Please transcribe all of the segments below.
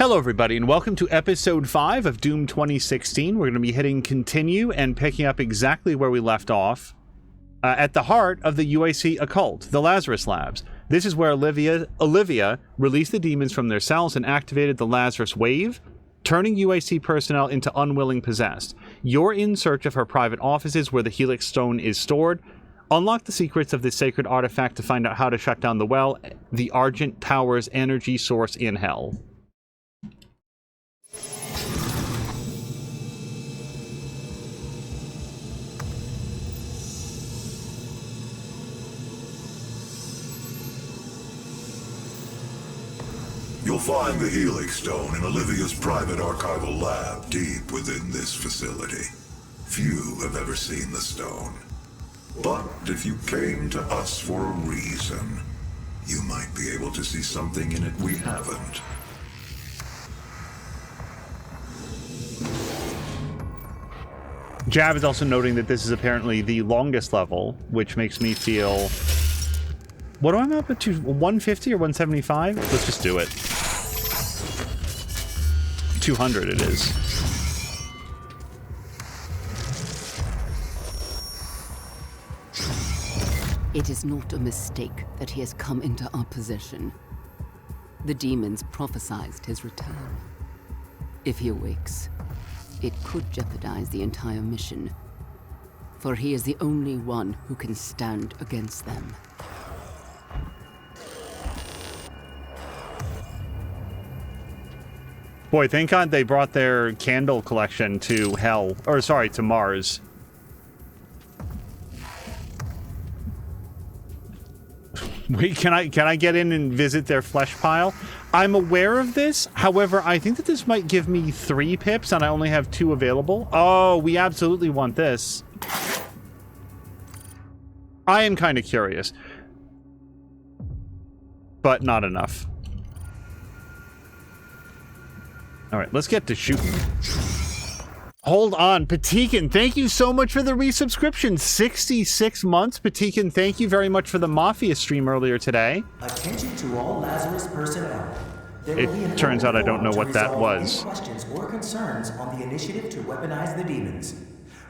Hello everybody and welcome to episode 5 of Doom 2016. We're going to be hitting continue and picking up exactly where we left off. At the heart of the UAC occult, the Lazarus Labs. This is where Olivia released the demons from their cells and activated the Lazarus wave, turning UAC personnel into unwilling possessed. You're in search of her private offices where the Helix Stone is stored. Unlock the secrets of this sacred artifact to find out how to shut down the well, the Argent Tower's energy source in hell. You'll find the Helix Stone in Olivia's private archival lab deep within this facility. Few have ever seen the stone. But if you came to us for a reason, you might be able to see something in it we haven't. Jab is also noting that this is apparently the longest level, which makes me feel... What am I up to? 150 or 175? Let's just do it. 200 it is. It is not a mistake that he has come into our possession. The demons prophesied his return. If he awakes, it could jeopardize the entire mission, for he is the only one who can stand against them. Boy, thank God they brought their candle collection to hell. Or, sorry, to Mars. Wait, can I get in and visit their flesh pile? I'm aware of this. However, I think that this might give me 3 pips and I only have 2 available. Oh, we absolutely want this. I am kind of curious. But not enough. Alright, let's get to shooting. Hold on, Patikin, thank you so much for the resubscription. 66 months, Patikin, thank you very much for the Mafia stream earlier today. Attention to all Lazarus personnel. It turns out I don't know what that was. Questions or concerns on the initiative to weaponize the demons.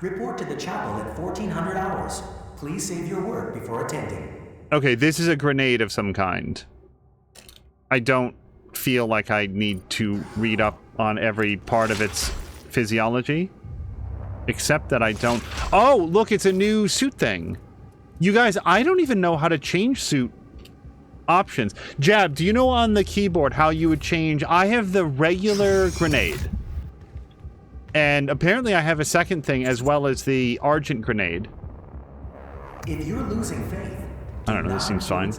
Report to the chapel at 1400 hours. Please save your word before attending. Okay, this is a grenade of some kind. I don't feel like I need to read up on every part of its physiology, except that I don't... Oh, look, it's a new suit thing. You guys, I don't even know how to change suit options. Jab, do you know on the keyboard how you would change? I have the regular grenade, and apparently I have a second thing as well as the Argent grenade. If you're losing faith, I don't know, this seems fine.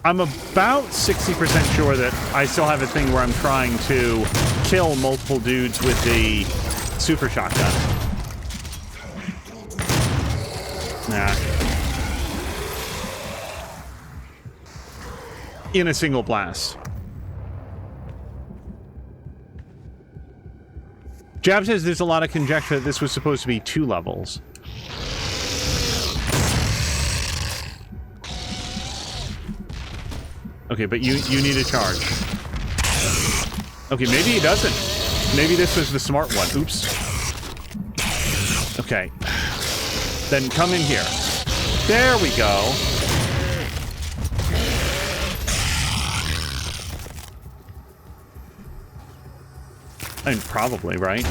I'm about 60% sure that I still have a thing where I'm trying to kill multiple dudes with the super shotgun. Nah. In a single blast. Jab says there's a lot of conjecture that this was supposed to be 2 levels. Okay, but you need a charge. Okay, maybe he doesn't. Maybe this was the smart one. Oops. Okay. Then come in here. There we go. I mean, probably, right?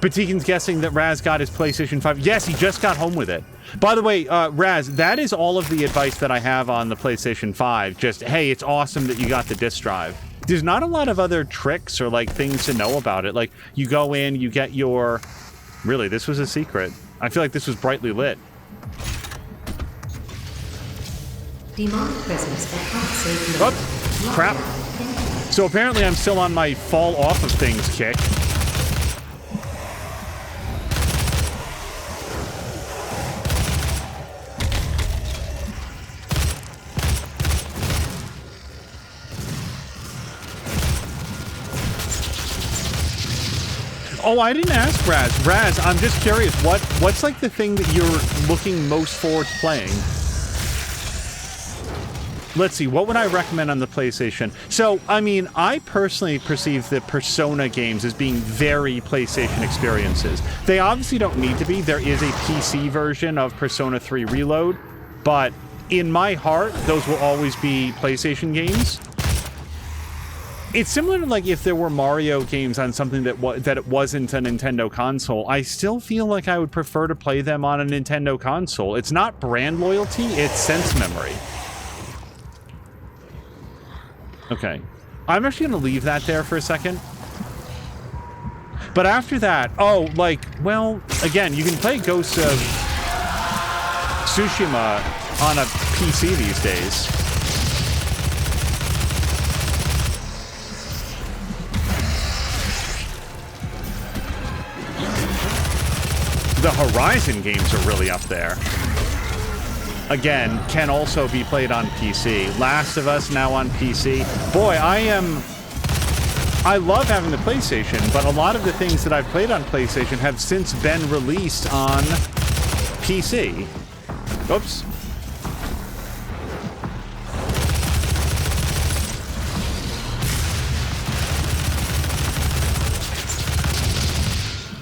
Patikin's guessing that Raz got his PlayStation 5. Yes, he just got home with it. By the way, Raz, that is all of the advice that I have on the PlayStation 5. Just, hey, it's awesome that you got the disk drive. There's not a lot of other tricks or, like, things to know about it. Like, you go in, you get your... Really, this was a secret. I feel like this was brightly lit. Demonic presence at unsafe Oh, level. crap. So apparently I'm still on my fall off of things kick. Oh, I didn't ask Raz. Raz, I'm just curious. What's like the thing that you're looking most forward to playing? Let's see, what would I recommend on the PlayStation? So, I mean, I personally perceive the Persona games as being very PlayStation experiences. They obviously don't need to be. There is a PC version of Persona 3 Reload, but in my heart, those will always be PlayStation games. It's similar to like if there were Mario games on something that it wasn't a Nintendo console. I still feel like I would prefer to play them on a Nintendo console. It's not brand loyalty, it's sense memory. Okay. I'm actually going to leave that there for a second. But after that, oh, like, well, again, you can play Ghosts of Tsushima on a PC these days. The Horizon games are really up there. Again, can also be played on PC. Last of Us now on PC. Boy, I love having the PlayStation, but a lot of the things that I've played on PlayStation have since been released on PC. Oops.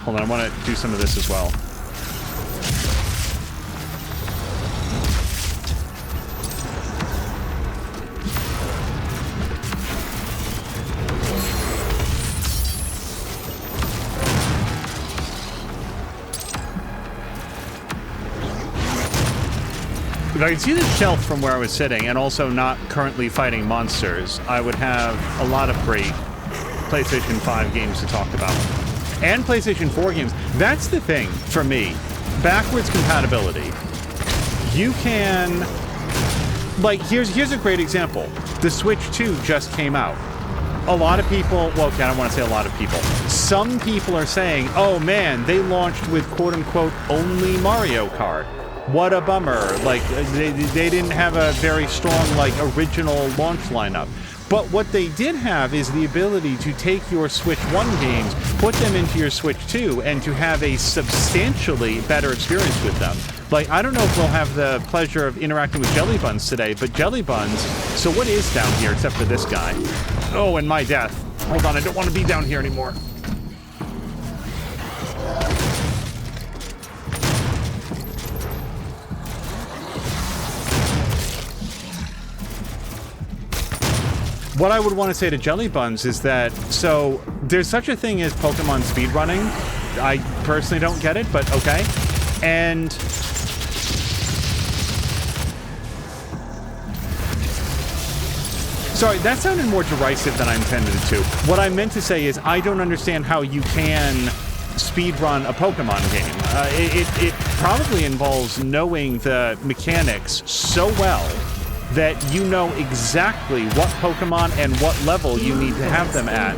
Hold on, I want to do some of this as well. If I could see the shelf from where I was sitting and also not currently fighting monsters, I would have a lot of great PlayStation 5 games to talk about. And PlayStation 4 games. That's the thing for me. Backwards compatibility. You can... Like, here's a great example. The Switch 2 just came out. A lot of people... Well, okay, I don't want to say a lot of people. Some people are saying, oh man, they launched with quote-unquote only Mario Kart. What a bummer. Like, they didn't have a very strong, like, original launch lineup. But what they did have is the ability to take your Switch 1 games, put them into your Switch 2, and to have a substantially better experience with them. Like, I don't know if we'll have the pleasure of interacting with Jelly Buns today, but Jelly Buns... So what is down here except for this guy? Oh, and my death. Hold on, I don't want to be down here anymore. What I would want to say to Jelly Buns is that, so, there's such a thing as Pokemon speedrunning. I personally don't get it, but okay. And... Sorry, that sounded more derisive than I intended it to. What I meant to say is I don't understand how you can speedrun a Pokemon game. It probably involves knowing the mechanics so well that you know exactly what Pokemon and what level you need to have them at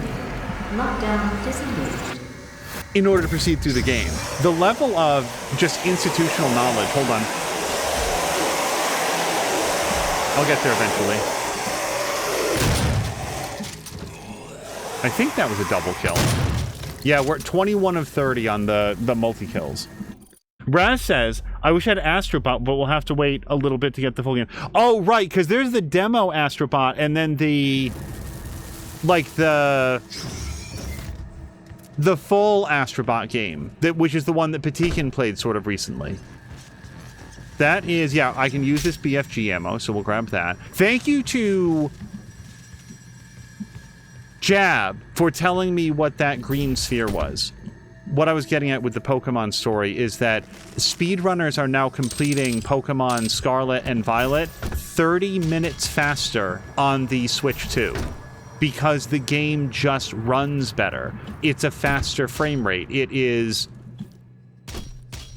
in order to proceed through the game. The level of just institutional knowledge... Hold on. I'll get there eventually. I think that was a double kill. Yeah, we're at 21 of 30 on the multi-kills. Raz says, I wish I had Astrobot, but we'll have to wait a little bit to get the full game. Oh, right, because there's the demo Astrobot, and then the... Like, the full Astrobot game, which is the one that Patikin played sort of recently. That is... Yeah, I can use this BFG ammo, so we'll grab that. Thank you to Jab for telling me what that green sphere was. What I was getting at with the Pokemon story is that speedrunners are now completing Pokemon Scarlet and Violet 30 minutes faster on the Switch 2 because the game just runs better. It's a faster frame rate. It is...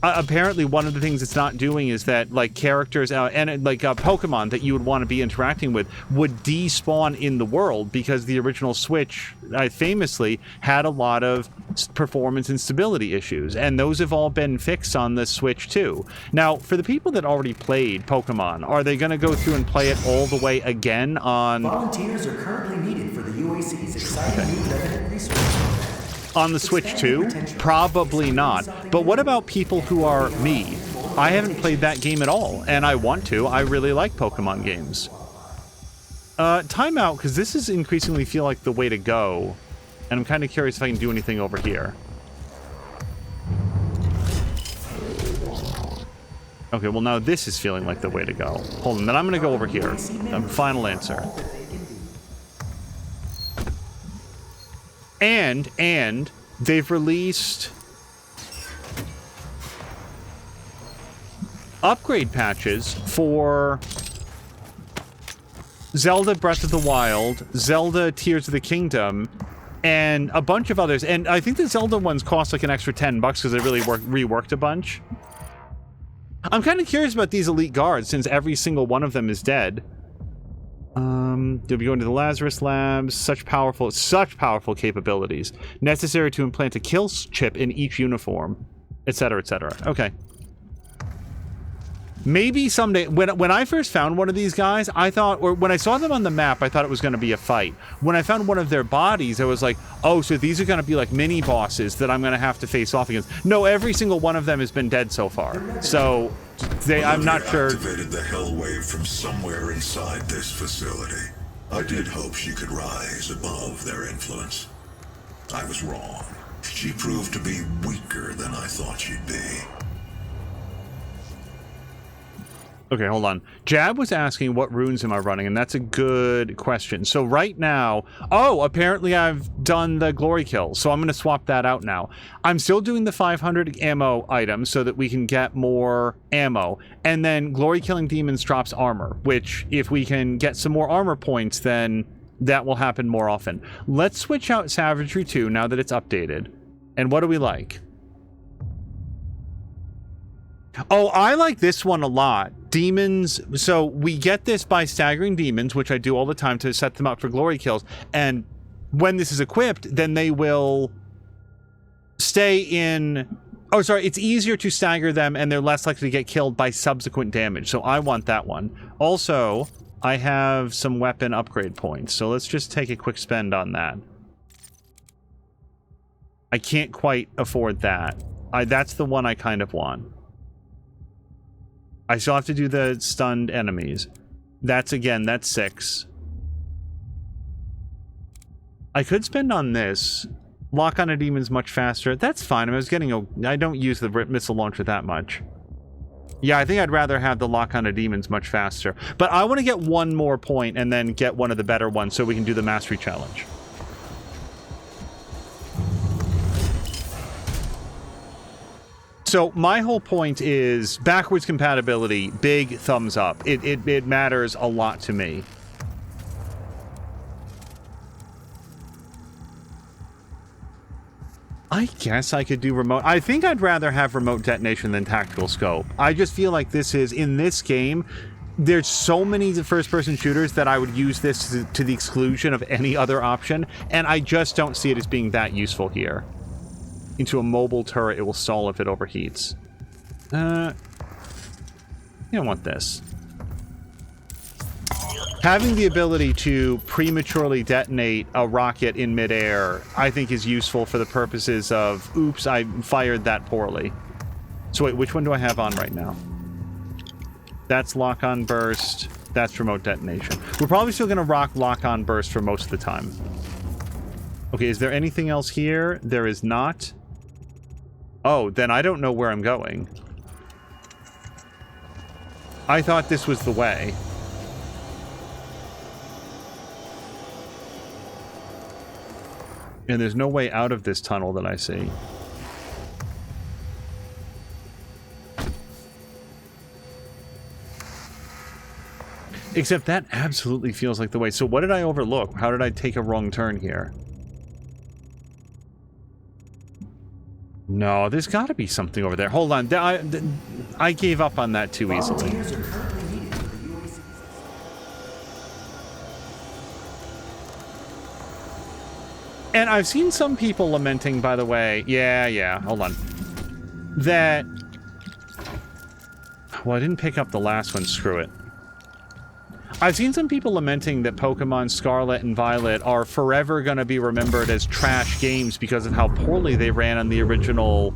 apparently, one of the things it's not doing is that, like, characters and like Pokemon that you would want to be interacting with would despawn in the world because the original Switch famously had a lot of performance and stability issues, and those have all been fixed on the Switch too. Now, for the people that already played Pokemon, are they going to go through and play it all the way again on... Volunteers are currently needed for the UAC's exciting new resident research program. On the Switch too? Probably not. But what about people who are me? I haven't played that game at all, and I want to. I really like Pokemon games. Time out, because this is increasingly feel like the way to go. And I'm kind of curious if I can do anything over here. Okay, well now this is feeling like the way to go. Hold on, then I'm going to go over here. Final answer. And they've released upgrade patches for Zelda Breath of the Wild, Zelda Tears of the Kingdom, and a bunch of others. And I think the Zelda ones cost like an extra $10 because they really reworked a bunch. I'm kind of curious about these elite guards since every single one of them is dead. They'll be going to the Lazarus Labs. Such powerful capabilities. Necessary to implant a kill chip in each uniform, etc., etc. Okay. Maybe someday, when I first found one of these guys, I thought, or when I saw them on the map, I thought it was going to be a fight. When I found one of their bodies, I was like, oh, so these are going to be like mini bosses that I'm going to have to face off against. No, every single one of them has been dead so far. So, I'm not sure. Activated the hell wave from somewhere inside this facility. I did hope she could rise above their influence. I was wrong. She proved to be weaker than I thought she'd be. Okay, hold on. Jab was asking what runes am I running, and that's a good question. So right now, oh, apparently I've done the glory kill, so I'm going to swap that out now. I'm still doing the 500 ammo item so that we can get more ammo, and then glory killing demons drops armor, which if we can get some more armor points, then that will happen more often. Let's switch out Savagery 2 now that it's updated. And what do we like? Oh, I like this one a lot. Demons. So we get this by staggering demons, which I do all the time to set them up for glory kills. And when this is equipped, then they will stay in... Oh, sorry. It's easier to stagger them, and they're less likely to get killed by subsequent damage. So I want that one. Also, I have some weapon upgrade points. So let's just take a quick spend on that. I can't quite afford that. That's the one I kind of want. I still have to do the stunned enemies. That's 6. I could spend on this. Lock on a demon's much faster. That's fine. I was getting I don't use the missile launcher that much. Yeah, I think I'd rather have the lock on a demon's much faster. But I want to get one more point and then get one of the better ones so we can do the mastery challenge. So my whole point is backwards compatibility, big thumbs up. It matters a lot to me. I guess I could do remote. I think I'd rather have remote detonation than tactical scope. I just feel like this is, in this game, there's so many first-person shooters that I would use this to the exclusion of any other option, and I just don't see it as being that useful here. Into a mobile turret, it will stall if it overheats. You don't want this. Having the ability to prematurely detonate a rocket in midair, I think is useful for the purposes of, oops, I fired that poorly. So wait, which one do I have on right now? That's lock-on burst. That's remote detonation. We're probably still going to rock lock-on burst for most of the time. Okay, is there anything else here? There is not. Oh, then I don't know where I'm going. I thought this was the way. And there's no way out of this tunnel that I see. Except that absolutely feels like the way. So what did I overlook? How did I take a wrong turn here? No, there's got to be something over there. Hold on. I gave up on that too easily. And I've seen some people lamenting, by the way. Yeah, hold on. That... Well, I didn't pick up the last one. Screw it. I've seen some people lamenting that Pokemon Scarlet and Violet are forever going to be remembered as trash games because of how poorly they ran on the original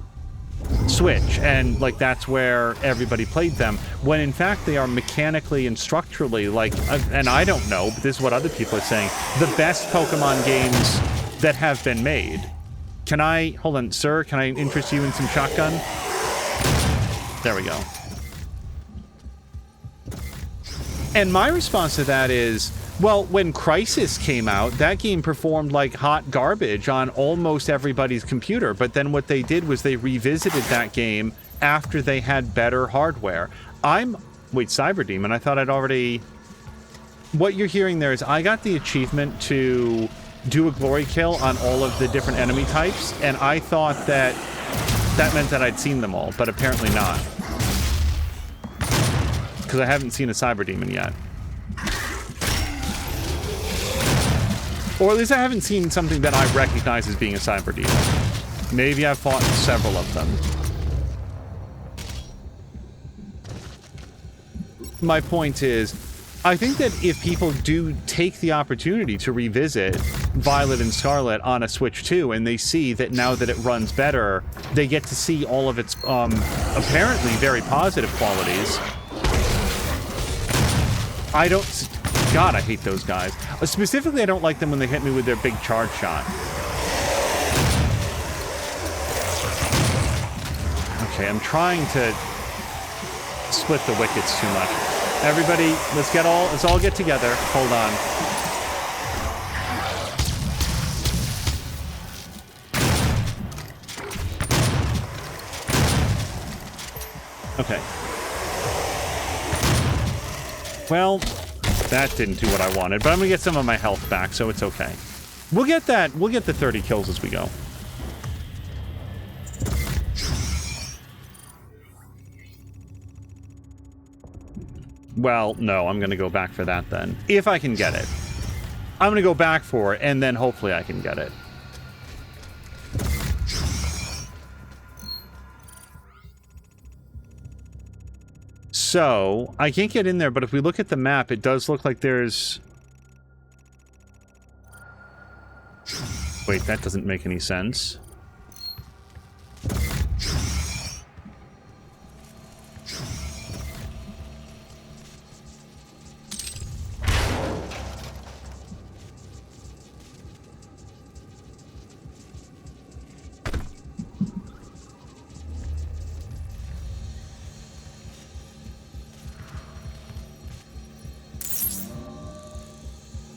Switch, and like that's where everybody played them, when in fact they are mechanically and structurally, like, and I don't know, but this is what other people are saying, the best Pokemon games that have been made. Can I, hold on, sir, can I interest you in some shotgun? There we go. And my response to that is, well, when Crisis came out, that game performed like hot garbage on almost everybody's computer. But then what they did was they revisited that game after they had better hardware. Wait, Cyber Demon, I thought I'd already... What you're hearing there is I got the achievement to do a glory kill on all of the different enemy types, and I thought that that meant that I'd seen them all, but apparently not. Because I haven't seen a Cyber Demon yet. Or at least I haven't seen something that I recognize as being a Cyber Demon. Maybe I've fought several of them. My point is, I think that if people do take the opportunity to revisit Violet and Scarlet on a Switch 2, and they see that now that it runs better, they get to see all of its apparently very positive qualities. God, I hate those guys. Specifically, I don't like them when they hit me with their big charge shot. Okay, I'm trying to split the wickets too much. Everybody, let's all get together. Hold on. Okay. Well, that didn't do what I wanted, but I'm gonna get some of my health back, so it's okay. We'll get the 30 kills as we go. Well, no, I'm gonna go back for that then. If I can get it. I'm gonna go back for it, and then hopefully I can get it. So, I can't get in there, but if we look at the map, it does look like there's... Wait, that doesn't make any sense.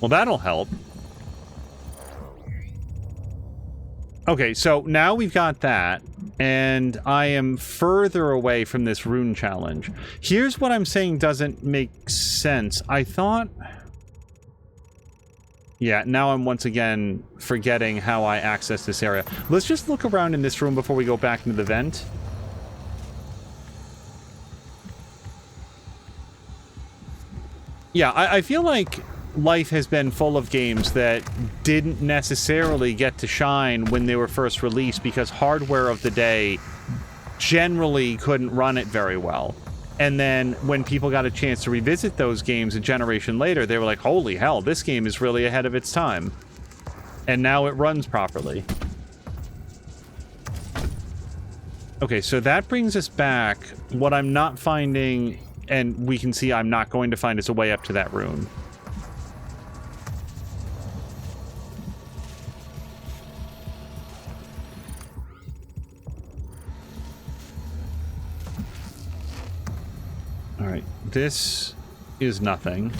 Well, that'll help. Okay, so now we've got that, and I am further away from this rune challenge. Here's what I'm saying doesn't make sense. I thought... Yeah, now I'm once again forgetting how I access this area. Let's just look around in this room before we go back into the vent. Yeah, I feel like life has been full of games that didn't necessarily get to shine when they were first released because hardware of the day generally couldn't run it very well. And then when people got a chance to revisit those games a generation later, they were like, holy hell, this game is really ahead of its time. And now it runs properly. Okay, so that brings us back. What I'm not finding, and we can see I'm not going to find, is a way up to that rune. Alright, this is nothing.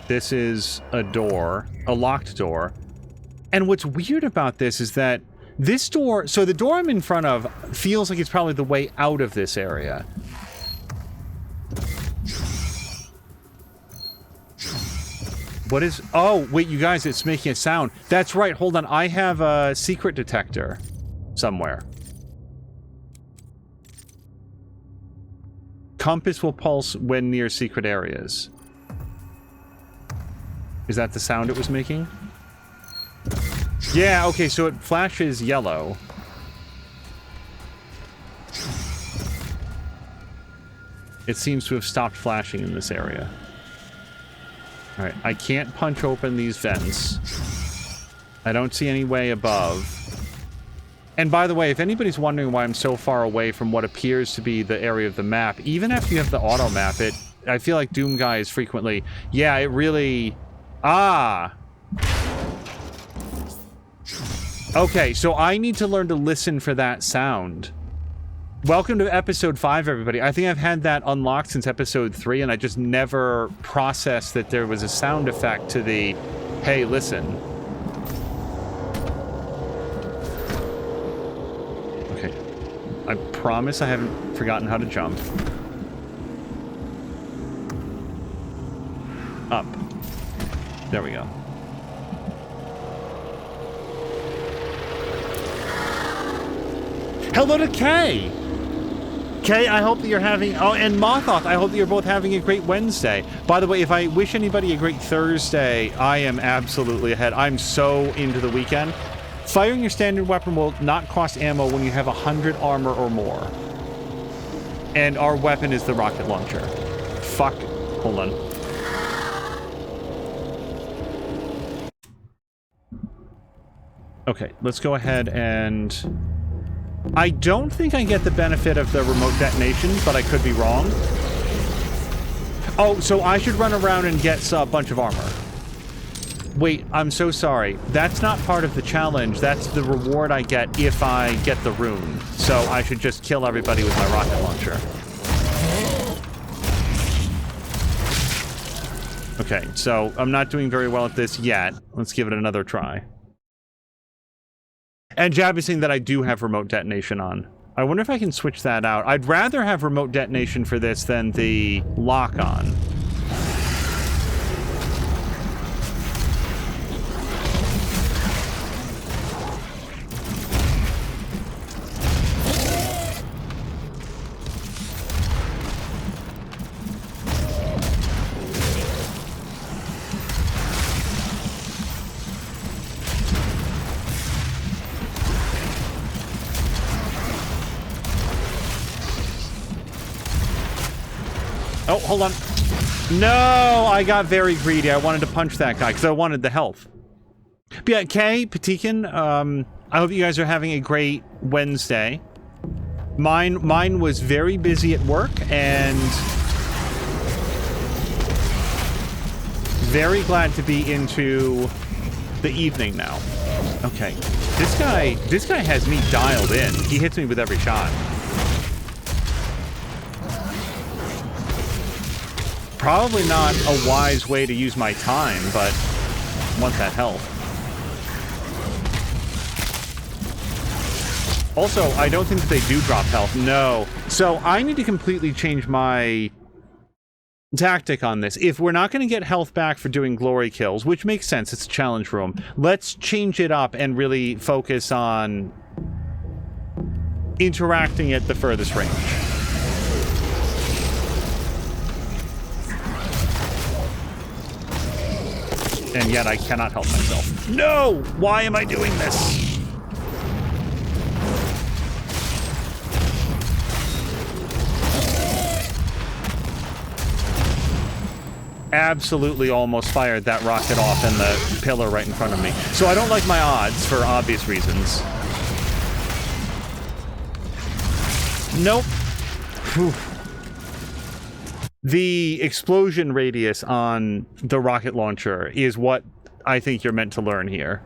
This is a door, a locked door. And what's weird about this is that this door, so the door I'm in front of feels like it's probably the way out of this area. What is, oh, wait, you guys, it's making a sound. That's right, hold on, I have a secret detector somewhere. Compass will pulse when near secret areas. Is that the sound it was making? Yeah, okay, so it flashes yellow. It seems to have stopped flashing in this area. Alright, I can't punch open these vents. I don't see any way above. And by the way, if anybody's wondering why I'm so far away from what appears to be the area of the map, even after you have the auto map, I feel like Doom Guy is frequently... Yeah, it really... Ah! Okay, so I need to learn to listen for that sound. Welcome to episode 5, everybody. I think I've had that unlocked since episode 3, and I just never processed that there was a sound effect to the, hey, listen. Okay. I promise I haven't forgotten how to jump. Up. There we go. Hello to Kay! Kay, I hope that you're having... Oh, and Mothoth, I hope that you're both having a great Wednesday. By the way, if I wish anybody a great Thursday, I am absolutely ahead. I'm so into the weekend. Firing your standard weapon will not cost ammo when you have 100 armor or more. And our weapon is the rocket launcher. Fuck. Hold on. Okay, let's go ahead and... I don't think I get the benefit of the remote detonation, but I could be wrong. Oh, so I should run around and get a bunch of armor. Wait, I'm so sorry. That's not part of the challenge. That's the reward I get if I get the rune. So I should just kill everybody with my rocket launcher. Okay, so I'm not doing very well at this yet. Let's give it another try. And Jab is saying that I do have remote detonation on. I wonder if I can switch that out. I'd rather have remote detonation for this than the lock-on. Oh, hold on. No, I got very greedy. I wanted to punch that guy because I wanted the health. But yeah, Kay, Patikin, I hope you guys are having a great Wednesday. Mine was very busy at work and very glad to be into the evening now. Okay, this guy has me dialed in. He hits me with every shot. Probably not a wise way to use my time, but I want that health. Also, I don't think that they do drop health. No. So I need to completely change my tactic on this. If we're not going to get health back for doing glory kills, which makes sense, it's a challenge room, let's change it up and really focus on interacting at the furthest range. And yet I cannot help myself. No! Why am I doing this? Absolutely almost fired that rocket off in the pillar right in front of me. So I don't like my odds for obvious reasons. Nope. Whew. The explosion radius on the rocket launcher is what I think you're meant to learn here.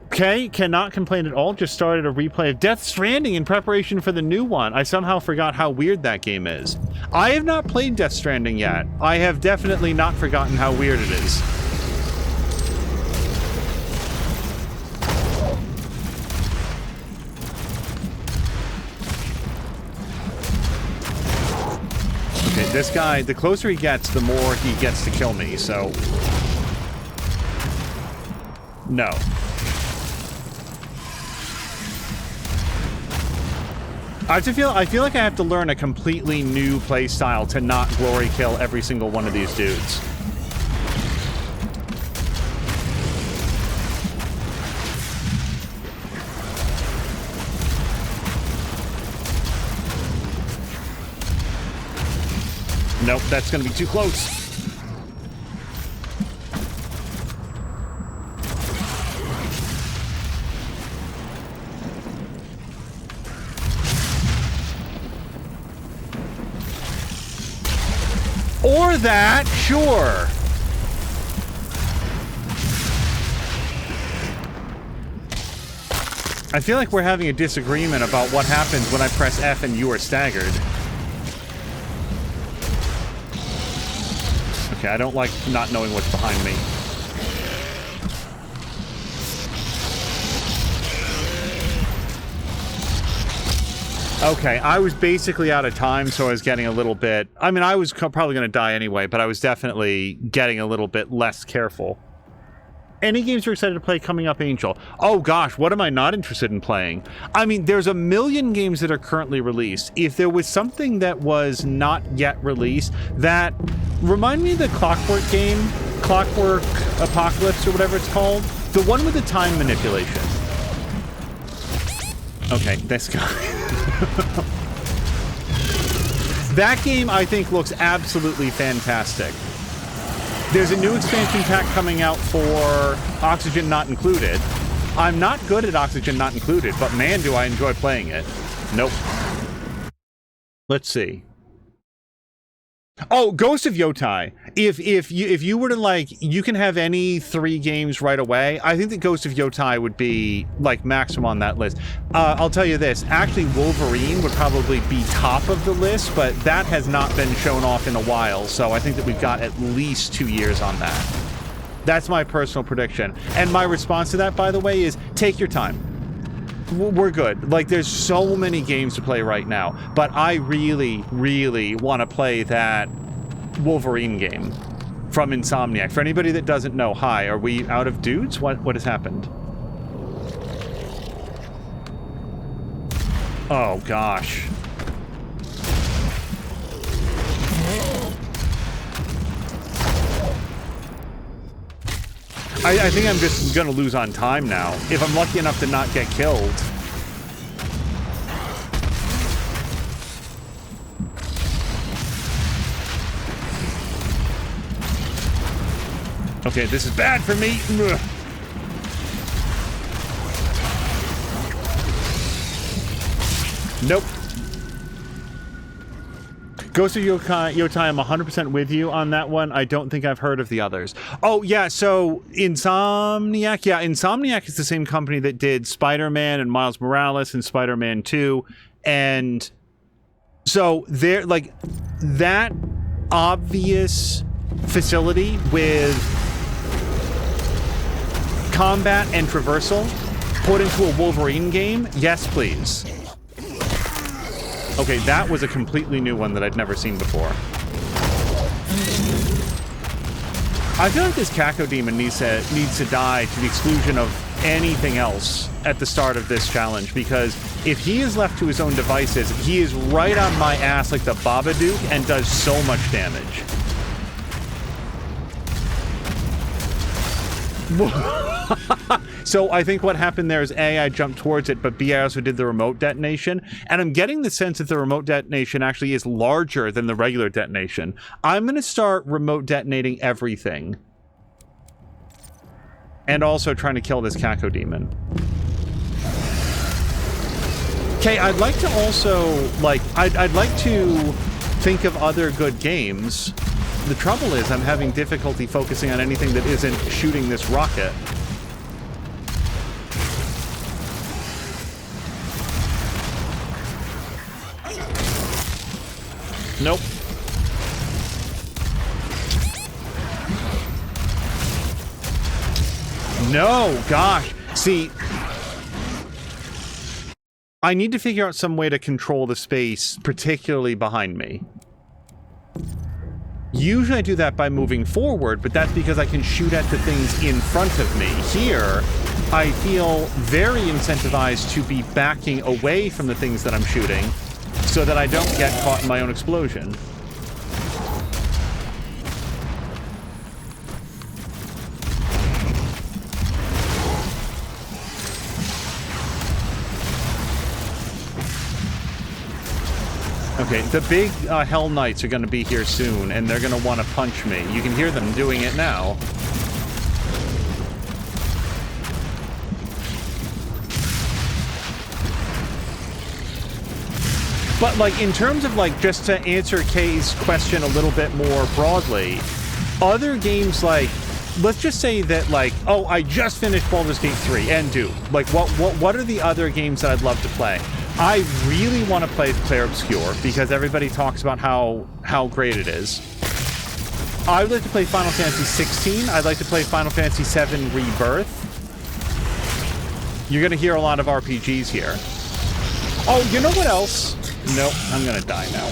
Okay, cannot complain at all. Just started a replay of Death Stranding in preparation for the new one. I somehow forgot how weird that game is. I have not played Death Stranding yet. I have definitely not forgotten how weird it is. Okay, this guy, the closer he gets, the more he gets to kill me, so... No. I feel like I have to learn a completely new playstyle to not glory kill every single one of these dudes. Nope, that's gonna be too close. Or that, sure. I feel like we're having a disagreement about what happens when I press F and you are staggered. Okay, I don't like not knowing what's behind me. Okay, I was basically out of time, so I was getting a little bit... I mean, I was probably going to die anyway, but I was definitely getting a little bit less careful. Any games you're excited to play coming up, Angel? Oh gosh, what am I not interested in playing? I mean, there's a million games that are currently released. If there was something that was not yet released, that... Remind me of the Clockwork game? Clockwork Apocalypse or whatever it's called? The one with the time manipulation. Okay, this guy. That game, I think, looks absolutely fantastic. There's a new expansion pack coming out for Oxygen Not Included. I'm not good at Oxygen Not Included, but man, do I enjoy playing it. Nope. Let's see. Oh, Ghost of Yotai. If you were to, like, you can have any 3 games right away, I think that Ghost of Yotai would be, like, maximum on that list. I'll tell you this, actually Wolverine would probably be top of the list, but that has not been shown off in a while, so I think that we've got at least 2 years on that. That's my personal prediction. And my response to that, by the way, is take your time. We're good. Like, there's so many games to play right now, but I really, really want to play that Wolverine game from Insomniac. For anybody that doesn't know, hi, are we out of dudes? What has happened? Oh, gosh. I think I'm just gonna lose on time now, if I'm lucky enough to not get killed. Okay, this is bad for me. Ugh. Nope. Ghost of Yotai, I'm 100% with you on that one. I don't think I've heard of the others. Oh, yeah, so Insomniac. Yeah, Insomniac is the same company that did Spider-Man and Miles Morales and Spider-Man 2. And so they're, like, that obvious facility with combat and traversal put into a Wolverine game, yes, please. Okay, that was a completely new one that I'd never seen before. I feel like this Cacodemon needs to die to the exclusion of anything else at the start of this challenge, because if he is left to his own devices, he is right on my ass like the Babadook and does so much damage. So I think what happened there is A, I jumped towards it, but B, I also did the remote detonation, and I'm getting the sense that the remote detonation actually is larger than the regular detonation. I'm going to start remote detonating everything. And also trying to kill this Cacodemon. Okay, I'd like to also, like, I'd like to think of other good games. The trouble is I'm having difficulty focusing on anything that isn't shooting this rocket. Nope. No, gosh. See, I need to figure out some way to control the space, particularly behind me. Usually I do that by moving forward, but that's because I can shoot at the things in front of me. Here, I feel very incentivized to be backing away from the things that I'm shooting so that I don't get caught in my own explosion. Okay, the big Hell Knights are going to be here soon, and they're going to want to punch me. You can hear them doing it now. But, like, in terms of, like, just to answer Kay's question a little bit more broadly, other games, like, let's just say that, like, oh, I just finished Baldur's Gate 3 and Doom. Like, what are the other games that I'd love to play? I really want to play Clair Obscur because everybody talks about how great it is. I would like to play Final Fantasy 16. I'd like to play Final Fantasy 7 Rebirth. You're going to hear a lot of RPGs here. Oh, you know what else? Nope, I'm going to die now.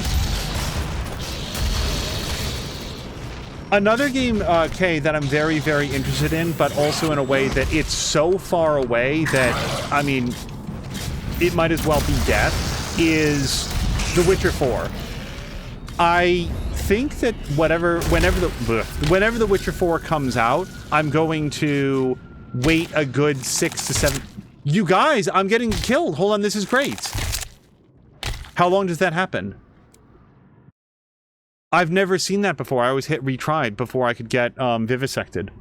Another game, Kay, that I'm very, very interested in, but also in a way that it's so far away that, I mean, it might as well be death, is The Witcher 4. I think that whenever The Witcher 4 comes out, I'm going to wait a good 6 to 7... You guys, I'm getting killed. Hold on, this is great. How long does that happen? I've never seen that before. I always hit retried before I could get vivisected.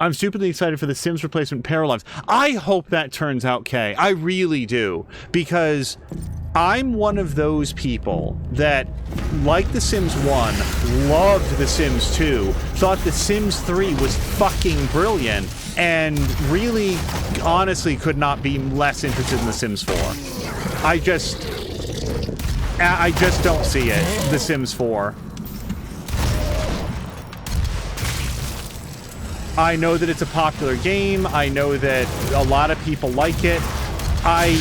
I'm stupidly excited for the Sims replacement Paralives. I hope that turns out, Kay. I really do. Because I'm one of those people that, like The Sims 1, loved The Sims 2, thought The Sims 3 was fucking brilliant, and really, honestly, could not be less interested in The Sims 4. I just don't see it, The Sims 4. I know that it's a popular game. I know that a lot of people like it. I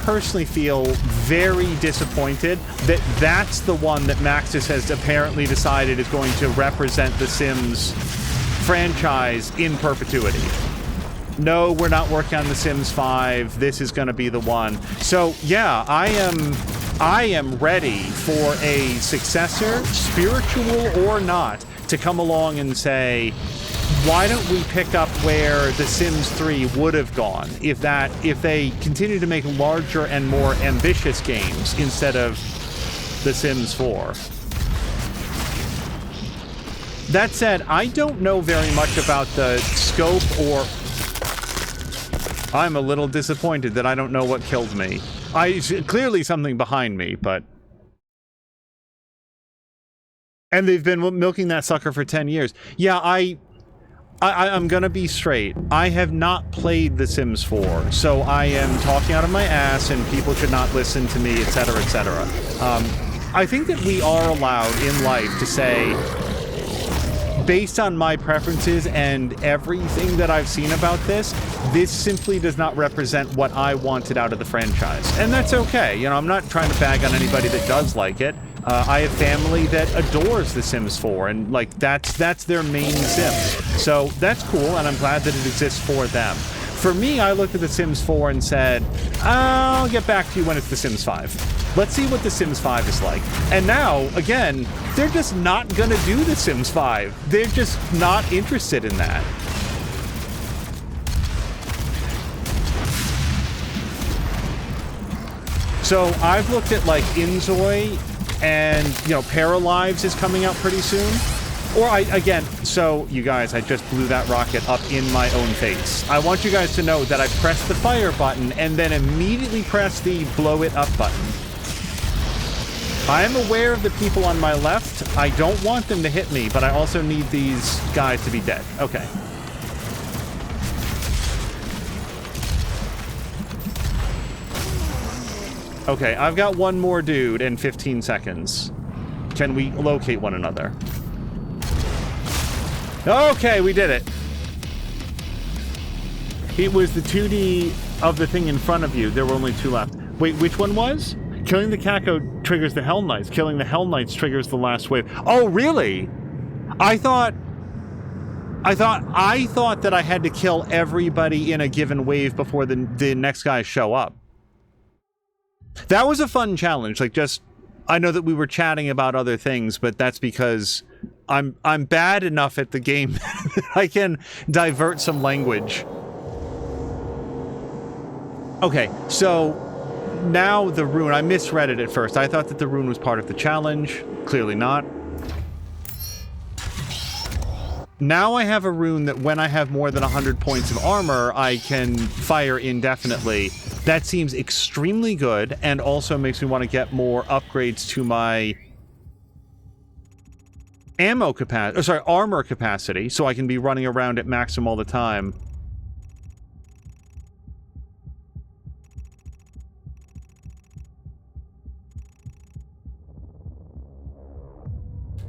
personally feel very disappointed that that's the one that Maxis has apparently decided is going to represent the Sims franchise in perpetuity. No, we're not working on The Sims 5. This is going to be the one. So, yeah, I am ready for a successor, spiritual or not, to come along and say, why don't we pick up where The Sims 3 would have gone if they continue to make larger and more ambitious games instead of The Sims 4. That said, I don't know very much about the scope or... I'm a little disappointed that I don't know what killed me. Clearly something behind me, but... And they've been milking that sucker for 10 years. Yeah, I'm gonna be straight. I have not played The Sims 4, so I am talking out of my ass and people should not listen to me, etc., etc. I think that we are allowed in life to say, based on my preferences and everything that I've seen about this simply does not represent what I wanted out of the franchise. And that's okay. You know, I'm not trying to bag on anybody that does like it. I have family that adores The Sims 4, and, like, that's their main sim. So that's cool, and I'm glad that it exists for them. For me, I looked at The Sims 4 and said, I'll get back to you when it's The Sims 5. Let's see what The Sims 5 is like. And now, again, they're just not gonna do The Sims 5. They're just not interested in that. So I've looked at, like, Inzoi, and, you know, Paralives is coming out pretty soon. Or so, you guys, I just blew that rocket up in my own face. I want you guys to know that I pressed the fire button and then immediately pressed the blow it up button. I am aware of the people on my left. I don't want them to hit me, but I also need these guys to be dead. Okay. Okay, I've got one more dude in 15 seconds. Can we locate one another? Okay, we did it. It was the 2D of the thing in front of you. There were only 2 left. Wait, which one was? Killing the Kako triggers the Hell Knights. Killing the Hell Knights triggers the last wave. Oh, really? I thought that I had to kill everybody in a given wave before the next guys show up. That was a fun challenge. Like, just, I know that we were chatting about other things, but that's because I'm bad enough at the game that I can divert some language. Okay, so now the rune, I misread it at first. I thought that the rune was part of the challenge. Clearly not. Now I have a rune that when I have more than 100 points of armor, I can fire indefinitely. That seems extremely good, and also makes me want to get more upgrades to my ammo capacity, or sorry, armor capacity, so I can be running around at maximum all the time.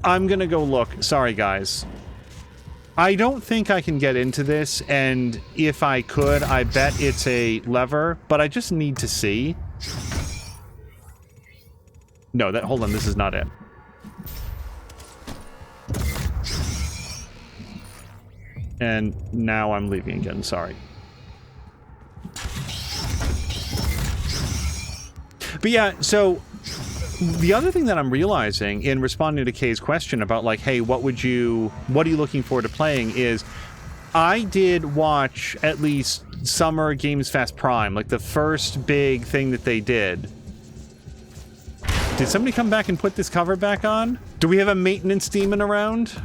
I'm gonna go look. Sorry, guys. I don't think I can get into this, and if I could, I bet it's a lever, but I just need to see. No, hold on, this is not it. And now I'm leaving again, sorry. But yeah, so the other thing that I'm realizing in responding to Kay's question about, like, hey, what are you looking forward to playing, is I did watch at least Summer Games Fest Prime, like the first big thing that they did. Did somebody come back and put this cover back on? Do we have a maintenance demon around?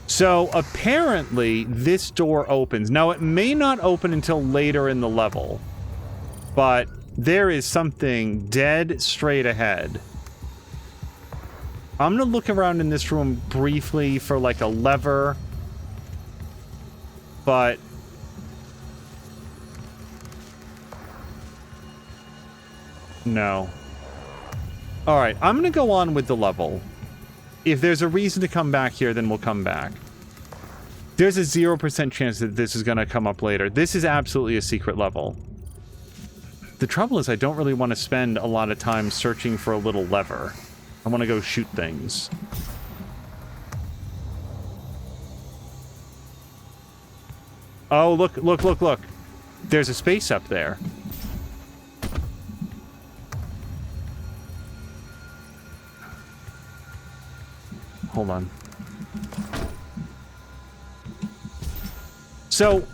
So apparently this door opens. Now it may not open until later in the level, but there is something dead straight ahead. I'm gonna look around in this room briefly for like a lever, but no. All right, I'm gonna go on with the level. If there's a reason to come back here, then we'll come back. There's a 0% chance that this is going to come up later. This is absolutely a secret level. The trouble is I don't really want to spend a lot of time searching for a little lever. I want to go shoot things. Oh, look, look, look, look. There's a space up there. Hold on. So,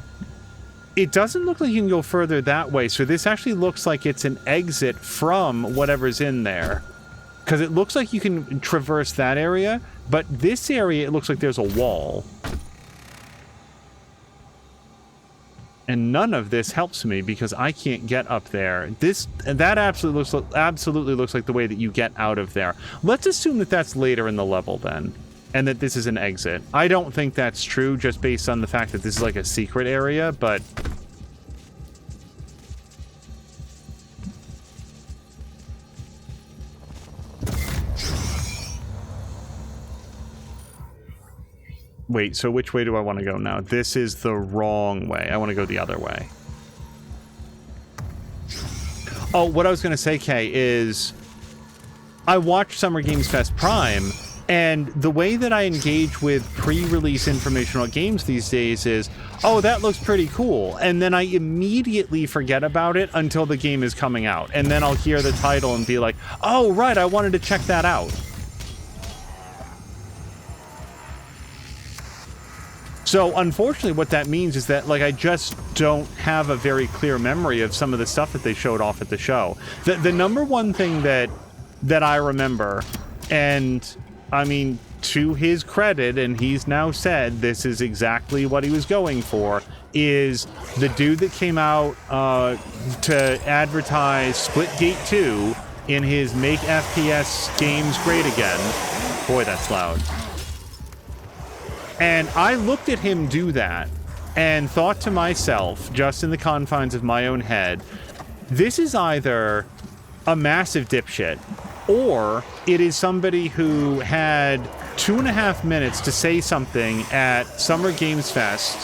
it doesn't look like you can go further that way, so this actually looks like it's an exit from whatever's in there. Because it looks like you can traverse that area, but this area, it looks like there's a wall. And none of this helps me because I can't get up there. That absolutely looks like the way that you get out of there. Let's assume that that's later in the level then, and that this is an exit. I don't think that's true just based on the fact that this is like a secret area, but wait, so which way do I want to go now? This is the wrong way. I want to go the other way. Oh, what I was going to say, Kay, is I watched Summer Games Fest Prime, and the way that I engage with pre-release informational games these days is, oh, that looks pretty cool. And then I immediately forget about it until the game is coming out. And then I'll hear the title and be like, oh, right, I wanted to check that out. So, unfortunately, what that means is that, like, I just don't have a very clear memory of some of the stuff that they showed off at the show. The number one thing that I remember, and, I mean, to his credit, and he's now said this is exactly what he was going for, is the dude that came out to advertise Splitgate 2 in his Make FPS Games Great Again. Boy, that's loud. And I looked at him do that and thought to myself, just in the confines of my own head, this is either a massive dipshit, or it is somebody who had 2.5 minutes to say something at Summer Games Fest.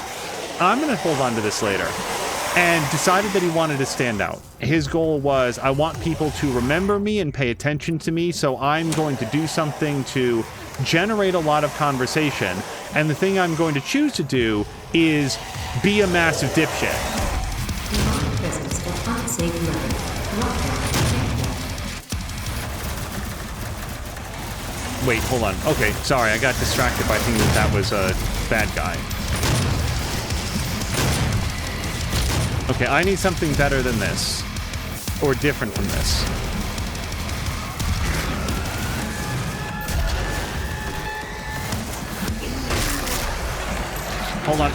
I'm going to hold on to this later. And decided that he wanted to stand out. His goal was, I want people to remember me and pay attention to me, so I'm going to do something to generate a lot of conversation. And the thing I'm going to choose to do is be a massive dipshit. Wait, hold on. Okay, sorry, I got distracted by thinking that was a bad guy. Okay, I need something better than this. Or different from this. Hold on.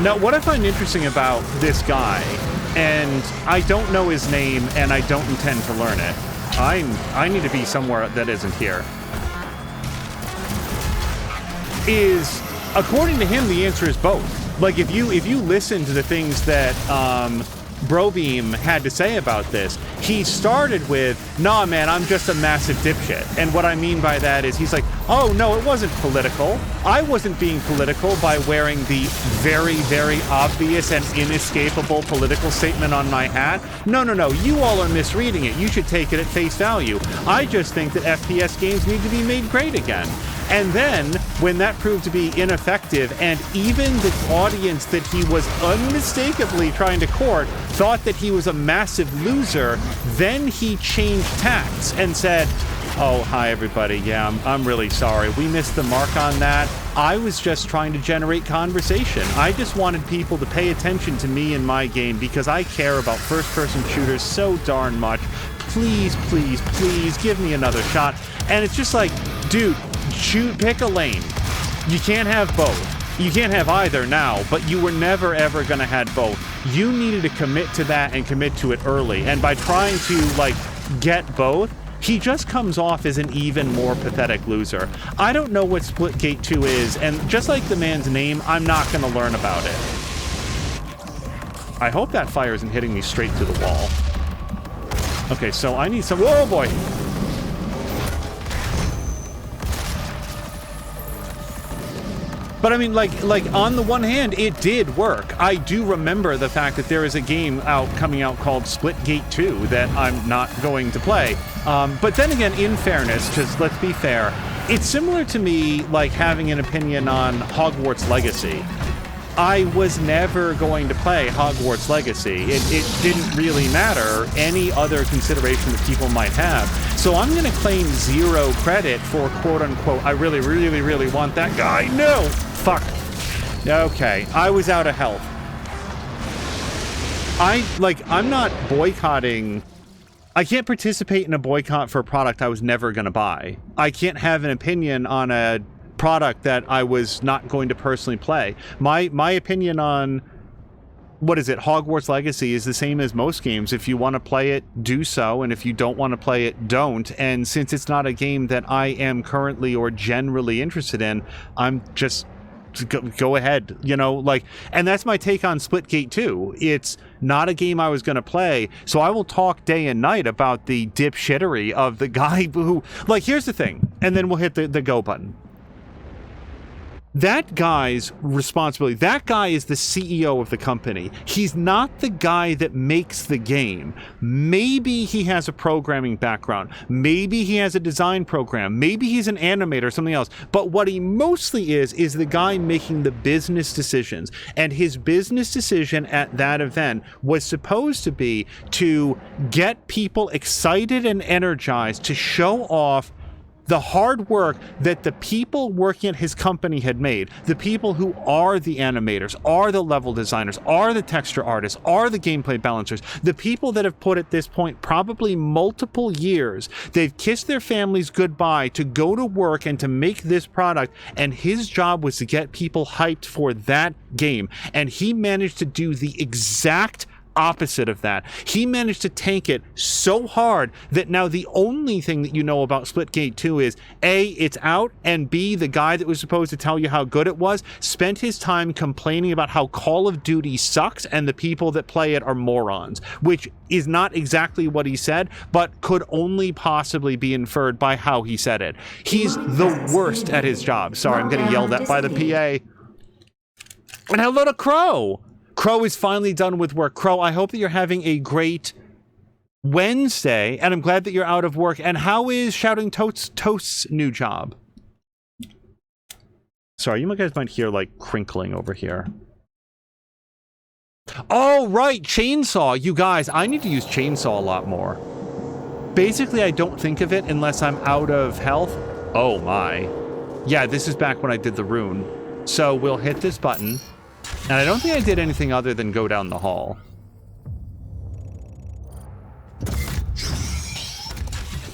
Now, what I find interesting about this guy, and I don't know his name, and I don't intend to learn it. I need to be somewhere that isn't here. Is, according to him, the answer is both. Like, if you listen to the things that Brobeam had to say about this, he started with, nah, man, I'm just a massive dipshit. And what I mean by that is he's like, oh, no, it wasn't political. I wasn't being political by wearing the very, very obvious and inescapable political statement on my hat. No, you all are misreading it. You should take it at face value. I just think that FPS games need to be made great again. And then, when that proved to be ineffective, and even the audience that he was unmistakably trying to court thought that he was a massive loser, then he changed tacks and said, oh, hi everybody, yeah, I'm really sorry. We missed the mark on that. I was just trying to generate conversation. I just wanted people to pay attention to me and my game because I care about first-person shooters so darn much. Please, please, please give me another shot. And it's just like, dude, pick a lane. You can't have both. You can't have either now, but you were never ever gonna have both. You needed to commit to that and commit to it early. And by trying to, like, get both, he just comes off as an even more pathetic loser. I don't know what Splitgate 2 is, and just like the man's name, I'm not gonna learn about it. I hope that fire isn't hitting me straight to the wall. Okay, so I need some... Oh, boy! But I mean, like on the one hand, it did work. I do remember the fact that there is a game coming out called Splitgate 2 that I'm not going to play. But then again, in fairness, just let's be fair, it's similar to me like having an opinion on Hogwarts Legacy. I was never going to play Hogwarts Legacy. It didn't really matter any other consideration that people might have. So I'm going to claim 0 credit for quote-unquote, I really, really, really want that guy. No! Fuck. Okay, I was out of health. I'm not boycotting... I can't participate in a boycott for a product I was never going to buy. I can't have an opinion on a product that I was not going to personally play. My opinion on Hogwarts Legacy is the same as most games. If you want to play it, do so, and if you don't want to play it, don't. And since it's not a game that I am currently or generally interested in, I'm just go ahead, and that's my take on Splitgate 2. It's not a game I was going to play, so I will talk day and night about the dipshittery of the guy who, here's the thing, and then we'll hit the go button. That guy's responsibility, that guy is the CEO of the company. He's not the guy that makes the game. Maybe he has a programming background. Maybe he has a design program. Maybe he's an animator or something else. But what he mostly is the guy making the business decisions. And his business decision at that event was supposed to be to get people excited and energized to show off the hard work that the people working at his company had made, the people who are the animators, are the level designers, are the texture artists, are the gameplay balancers, the people that have put at this point probably multiple years, they've kissed their families goodbye to go to work and to make this product, and his job was to get people hyped for that game, and he managed to do the exact opposite of that. He managed to tank it so hard that now the only thing that you know about Splitgate 2 is A, it's out, and B, the guy that was supposed to tell you how good it was spent his time complaining about how Call of Duty sucks and the people that play it are morons, which is not exactly what he said, but could only possibly be inferred by how he said it. He's the worst at his job. Sorry, I'm getting yelled at by the PA. And hello to Crow! Crow is finally done with work. Crow, I hope that you're having a great Wednesday, and I'm glad that you're out of work. And how is Shouting Toast's new job? Sorry, you guys might hear, crinkling over here. Oh, right, Chainsaw. You guys, I need to use Chainsaw a lot more. Basically, I don't think of it unless I'm out of health. Oh my. Yeah, this is back when I did the rune. So we'll hit this button. And I don't think I did anything other than go down the hall.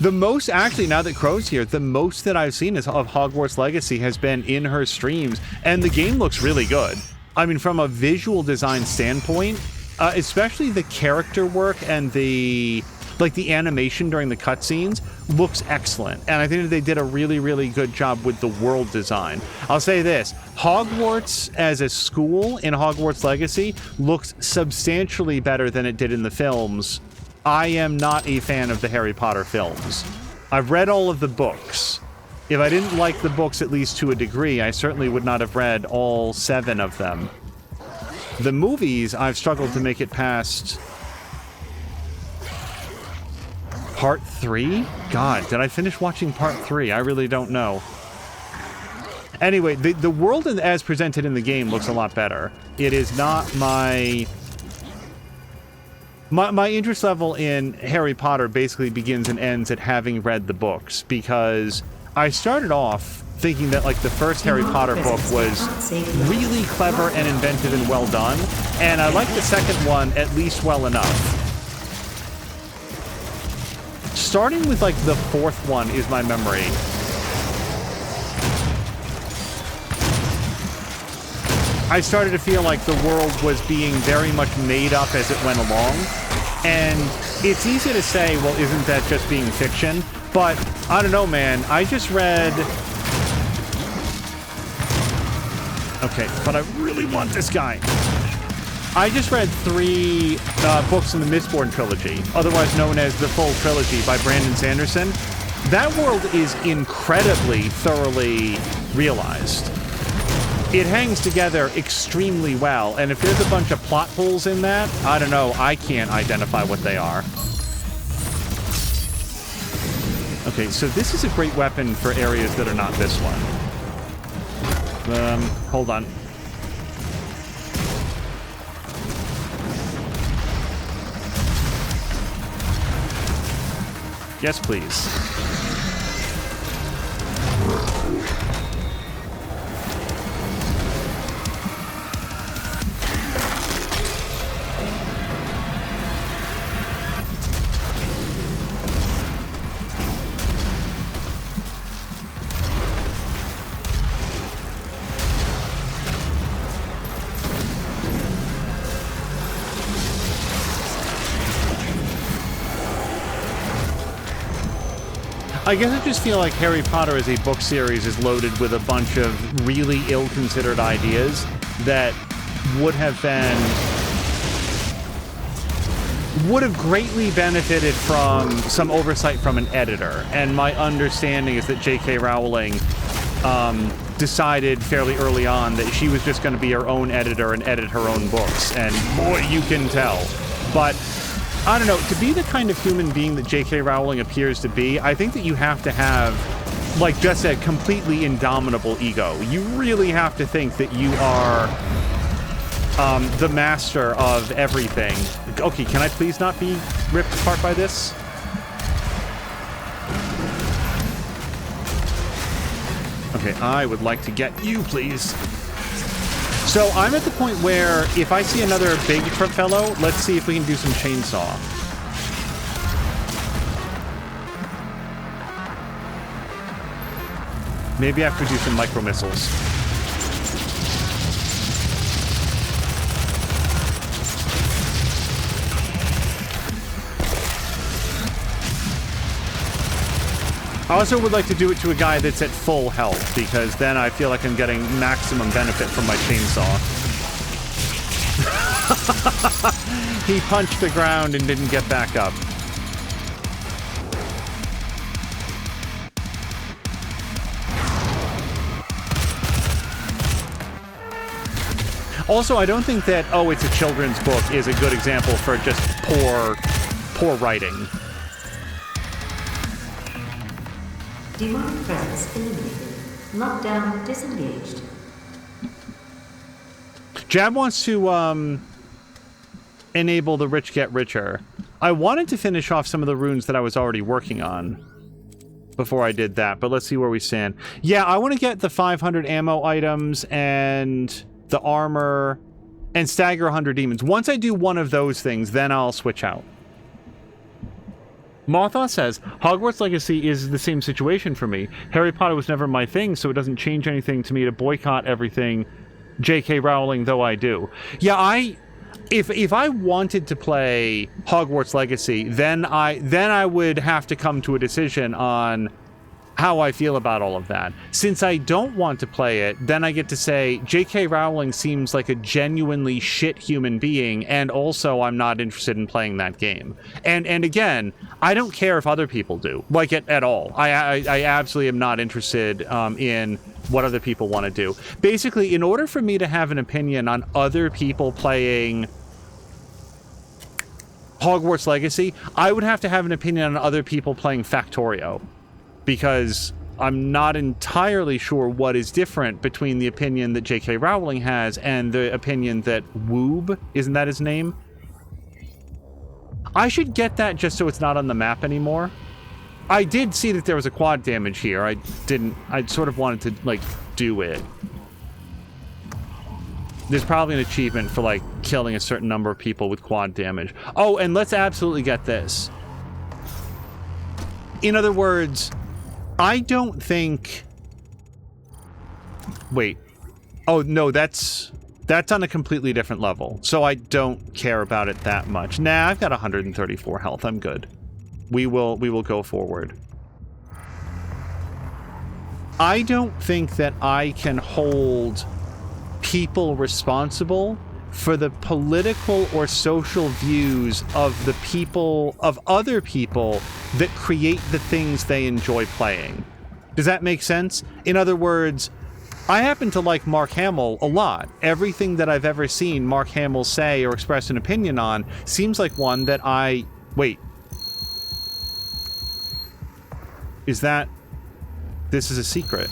The most, actually, now that Crow's here, the most that I've seen of Hogwarts Legacy has been in her streams, and the game looks really good. I mean, from a visual design standpoint, especially the character work and the animation during the cutscenes looks excellent. And I think that they did a really, really good job with the world design. I'll say this, Hogwarts as a school in Hogwarts Legacy looks substantially better than it did in the films. I am not a fan of the Harry Potter films. I've read all of the books. If I didn't like the books at least to a degree, I certainly would not have read all 7 of them. The movies, I've struggled to make it past part 3? God, did I finish watching part 3? I really don't know. Anyway, the world as presented in the game looks a lot better. It is not my interest level in Harry Potter basically begins and ends at having read the books, because I started off thinking that, like, the first Harry Potter book was really clever and inventive and well done, and I liked the second one at least well enough. Starting with, like, the 4th one is my memory. I started to feel like the world was being very much made up as it went along. And it's easy to say, well, isn't that just being fiction? But I don't know, man. I just read... Okay, but I really want this guy. I just read 3 books in the Mistborn trilogy, otherwise known as the full trilogy by Brandon Sanderson. That world is incredibly thoroughly realized. It hangs together extremely well, and if there's a bunch of plot holes in that, I don't know, I can't identify what they are. Okay, so this is a great weapon for areas that are not this one. Hold on. Yes, please. I guess I just feel like Harry Potter as a book series is loaded with a bunch of really ill-considered ideas that would have greatly benefited from some oversight from an editor. And my understanding is that J.K. Rowling decided fairly early on that she was just going to be her own editor and edit her own books. And boy, you can tell. But I don't know, to be the kind of human being that J.K. Rowling appears to be, I think that you have to have, like, just a completely indomitable ego. You really have to think that you are the master of everything. Okay, can I please not be ripped apart by this? Okay, I would like to get you, please. So I'm at the point where if I see another big fellow, let's see if we can do some chainsaw. Maybe I have to do some micro missiles. I also would like to do it to a guy that's at full health, because then I feel like I'm getting maximum benefit from my chainsaw. He punched the ground and didn't get back up. Also, I don't think that, oh, it's a children's book is a good example for just poor writing. Demonic presence eliminated. Lockdown disengaged. Jab wants to enable the rich get richer. I wanted to finish off some of the runes that I was already working on before I did that, but let's see where we stand. Yeah, I want to get the 500 ammo items and the armor and stagger 100 demons. Once I do one of those things, then I'll switch out. Motha says, Hogwarts Legacy is the same situation for me. Harry Potter was never my thing, so it doesn't change anything to me to boycott everything J.K. Rowling, though I do. Yeah, if I wanted to play Hogwarts Legacy, then I would have to come to a decision on how I feel about all of that. Since I don't want to play it, then I get to say J.K. Rowling seems like a genuinely shit human being, and also I'm not interested in playing that game. And again, I don't care if other people do, like it at all. I absolutely am not interested in what other people want to do. Basically, in order for me to have an opinion on other people playing Hogwarts Legacy, I would have to have an opinion on other people playing Factorio, because I'm not entirely sure what is different between the opinion that J.K. Rowling has and the opinion that Woob, isn't that his name? I should get that just so it's not on the map anymore. I did see that there was a quad damage here. I sort of wanted to, like, do it. There's probably an achievement for, like, killing a certain number of people with quad damage. Oh, and let's absolutely get this. In other words, I don't think... Wait. Oh, no, that's on a completely different level, so I don't care about it that much. Nah, I've got 134 health. I'm good. We will go forward. I don't think that I can hold people responsible for the political or social views of the people, of other people that create the things they enjoy playing. Does that make sense? In other words, I happen to like Mark Hamill a lot. Everything that I've ever seen Mark Hamill say or express an opinion on seems like one that I... Wait. Is that... This is a secret.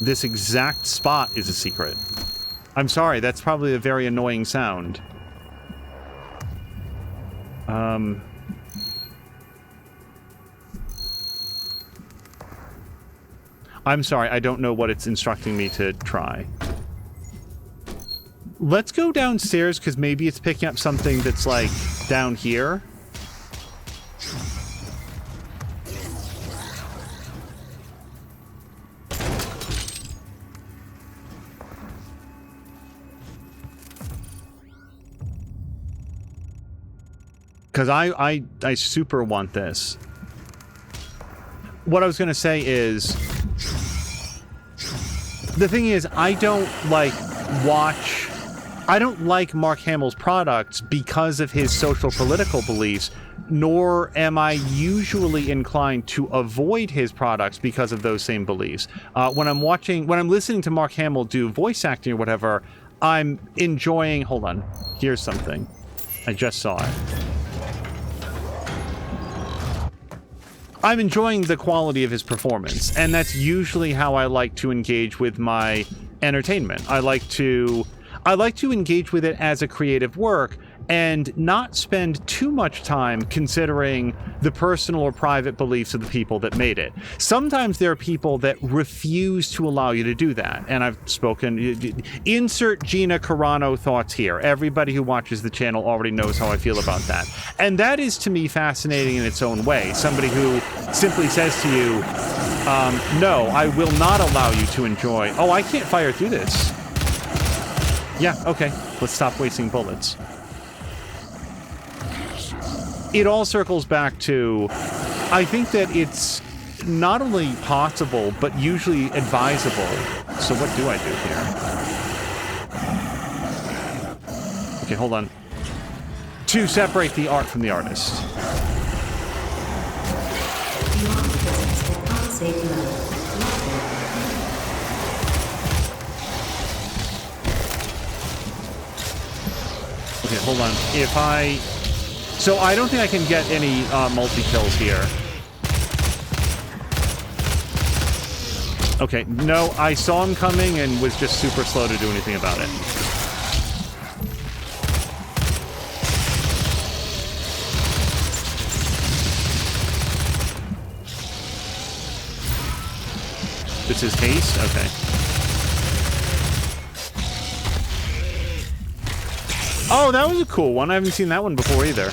This exact spot is a secret. I'm sorry, that's probably a very annoying sound. I'm sorry, I don't know what it's instructing me to try. Let's go downstairs, because maybe it's picking up something that's, like, down here. Because I super want this. What I was going to say is... The thing is, I don't like Mark Hamill's products because of his social political beliefs, nor am I usually inclined to avoid his products because of those same beliefs. When I'm listening to Mark Hamill do voice acting or whatever, I'm enjoying... Hold on. Here's something. I just saw it. I'm enjoying the quality of his performance, and that's usually how I like to engage with my entertainment. I like to engage with it as a creative work and not spend too much time considering the personal or private beliefs of the people that made it. Sometimes there are people that refuse to allow you to do that, and I've spoken... Insert Gina Carano thoughts here. Everybody who watches the channel already knows how I feel about that. And that is, to me, fascinating in its own way. Somebody who simply says to you, no, I will not allow you to enjoy... Oh, I can't fire through this. Yeah, okay. Let's stop wasting bullets. It all circles back to, I think that it's not only possible, but usually advisable. So what do I do here? Okay, hold on. To separate the art from the artist. Okay, hold on. If I... So I don't think I can get any multi-kills here. Okay, no, I saw him coming and was just super slow to do anything about it. This is haste? Okay. Oh, that was a cool one. I haven't seen that one before either.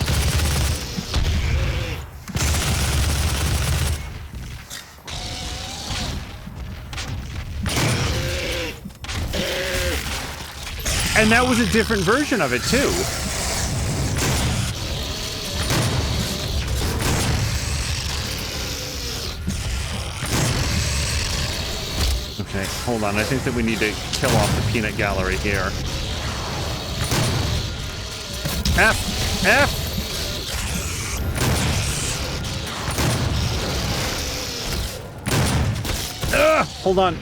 And that was a different version of it, too. Okay, hold on. I think that we need to kill off the peanut gallery here. F! F! Ugh! Hold on.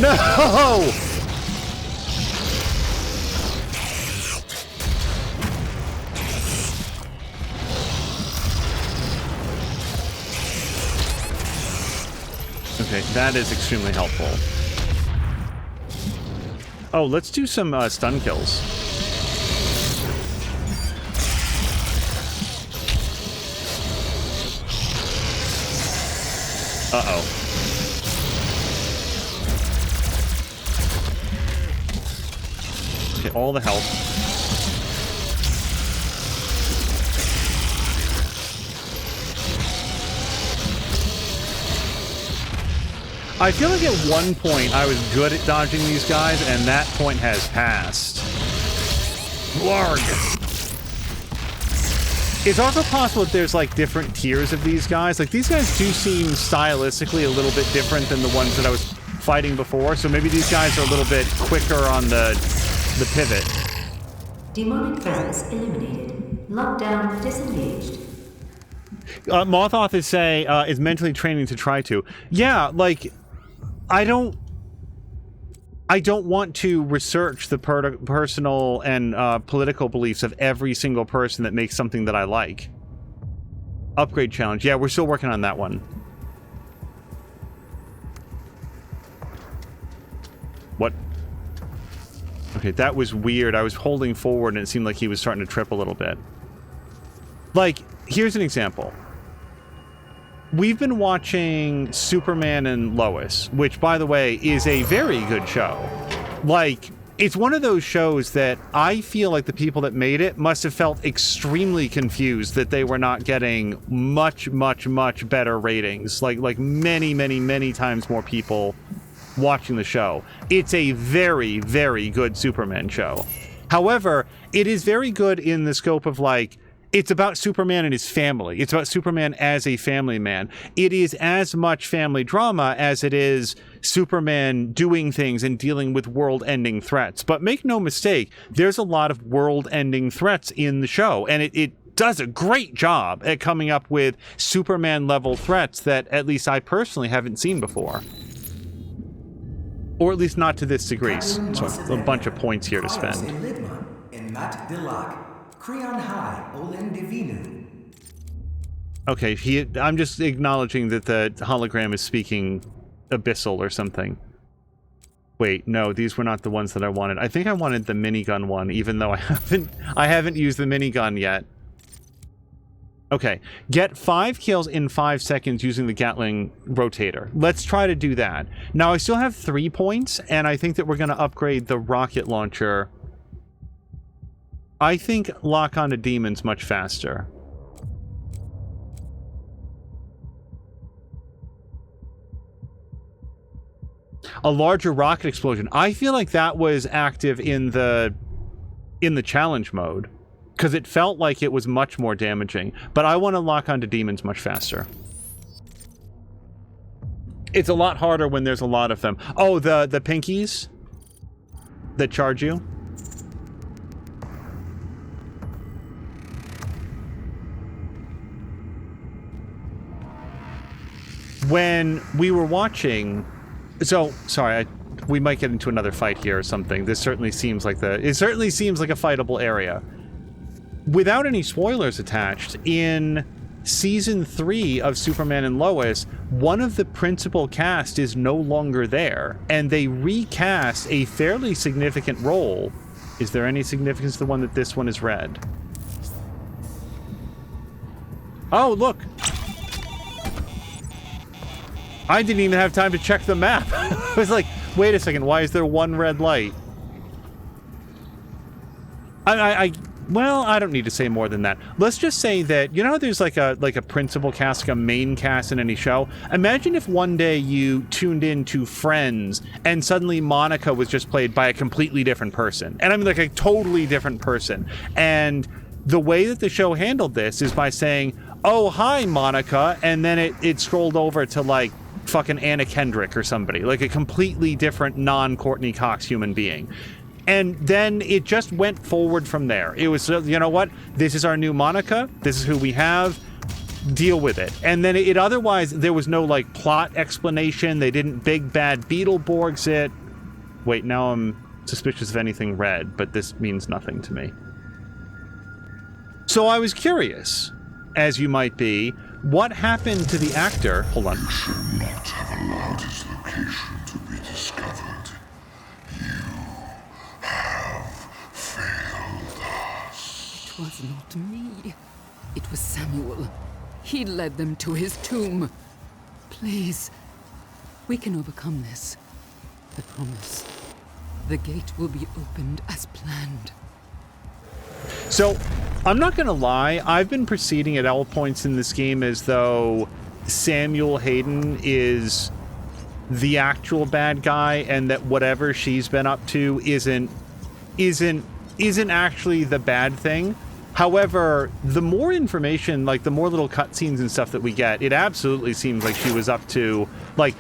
No! Okay, that is extremely helpful. Oh, let's do some stun kills. Uh-oh. Okay, all the health. I feel like at one point I was good at dodging these guys, and that point has passed. Blarg! It's also possible that there's, like, different tiers of these guys. Like, these guys do seem stylistically a little bit different than the ones that I was fighting before, so maybe these guys are a little bit quicker on the pivot. Demonic presence eliminated. Lockdown disengaged. Mothoth is mentally training to try to. Yeah, like... I don't want to research the personal and political beliefs of every single person that makes something that I like. Upgrade challenge. Yeah, we're still working on that one. What? Okay, that was weird. I was holding forward and it seemed like he was starting to trip a little bit. Like, here's an example. We've been watching Superman and Lois, which, by the way, is a very good show. Like, it's one of those shows that I feel like the people that made it must have felt extremely confused that they were not getting much, much, much better ratings. Like many, many, many times more people watching the show. It's a very, very good Superman show. However, it is very good in the scope of, like, it's about Superman and his family. It's about Superman as a family man. It is as much family drama as it is Superman doing things and dealing with world-ending threats. But make no mistake, there's a lot of world-ending threats in the show, and it does a great job at coming up with Superman-level threats that at least I personally haven't seen before. Or at least not to this degree. So a bunch of points here to spend. Okay, I'm just acknowledging that the hologram is speaking Abyssal or something. Wait, no, these were not the ones that I wanted. I think I wanted the minigun one, even though I haven't used the minigun yet. Okay, get 5 kills in 5 seconds using the Gatling rotator. Let's try to do that. Now, I still have 3 points, and I think that we're going to upgrade the rocket launcher. I think lock onto demons much faster. A larger rocket explosion. I feel like that was active in the challenge mode, because it felt like it was much more damaging. But I want to lock onto demons much faster. It's a lot harder when there's a lot of them. Oh, the pinkies that charge you. When we were watching, so sorry, we might get into another fight here or something. This certainly seems like it certainly seems like a fightable area. Without any spoilers attached, in season 3 of Superman and Lois, one of the principal cast is no longer there, and they recast a fairly significant role. Is there any significance to the one that this one is red? Oh, look! I didn't even have time to check the map. I was like, wait a second, why is there one red light? Well, I don't need to say more than that. Let's just say that, you know how there's like a principal cast, like a main cast in any show? Imagine if one day you tuned in to Friends and suddenly Monica was just played by a completely different person. And I mean like a totally different person. And the way that the show handled this is by saying, oh, hi, Monica, and then it scrolled over to like fucking Anna Kendrick or somebody, like a completely different non-Courtney Cox human being. And then it just went forward from there. It was, you know what? This is our new Monica. This is who we have. Deal with it. And then it otherwise, there was no, like, plot explanation. They didn't big bad Beetleborgs it. Wait, now I'm suspicious of anything red, but this means nothing to me. So I was curious, as you might be, what happened to the actor? Hold on. You should not have allowed his location to be discovered. It was not me. It was Samuel. He led them to his tomb. Please, we can overcome this. I promise. The gate will be opened as planned. So, I'm not gonna lie, I've been proceeding at all points in this game as though Samuel Hayden is the actual bad guy, and that whatever she's been up to isn't actually the bad thing. However, the more information, like the more little cutscenes and stuff that we get, it absolutely seems like she was up to, like,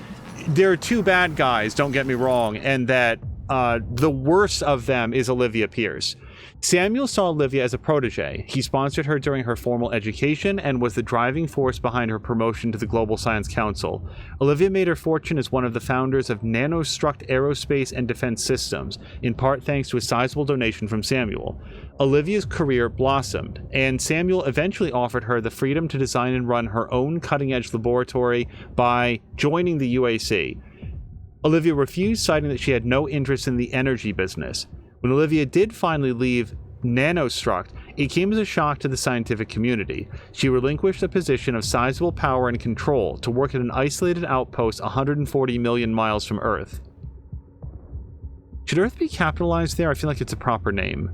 there are two bad guys, don't get me wrong, and that the worst of them is Olivia Pierce. Samuel saw Olivia as a protege. He sponsored her during her formal education and was the driving force behind her promotion to the Global Science Council. Olivia made her fortune as one of the founders of Nanostruct Aerospace and Defense Systems, in part thanks to a sizable donation from Samuel. Olivia's career blossomed, and Samuel eventually offered her the freedom to design and run her own cutting-edge laboratory by joining the UAC. Olivia refused, citing that she had no interest in the energy business. When Olivia did finally leave Nanostruct, it came as a shock to the scientific community. She relinquished a position of sizable power and control to work at an isolated outpost 140 million miles from Earth. Should Earth be capitalized there? I feel like it's a proper name.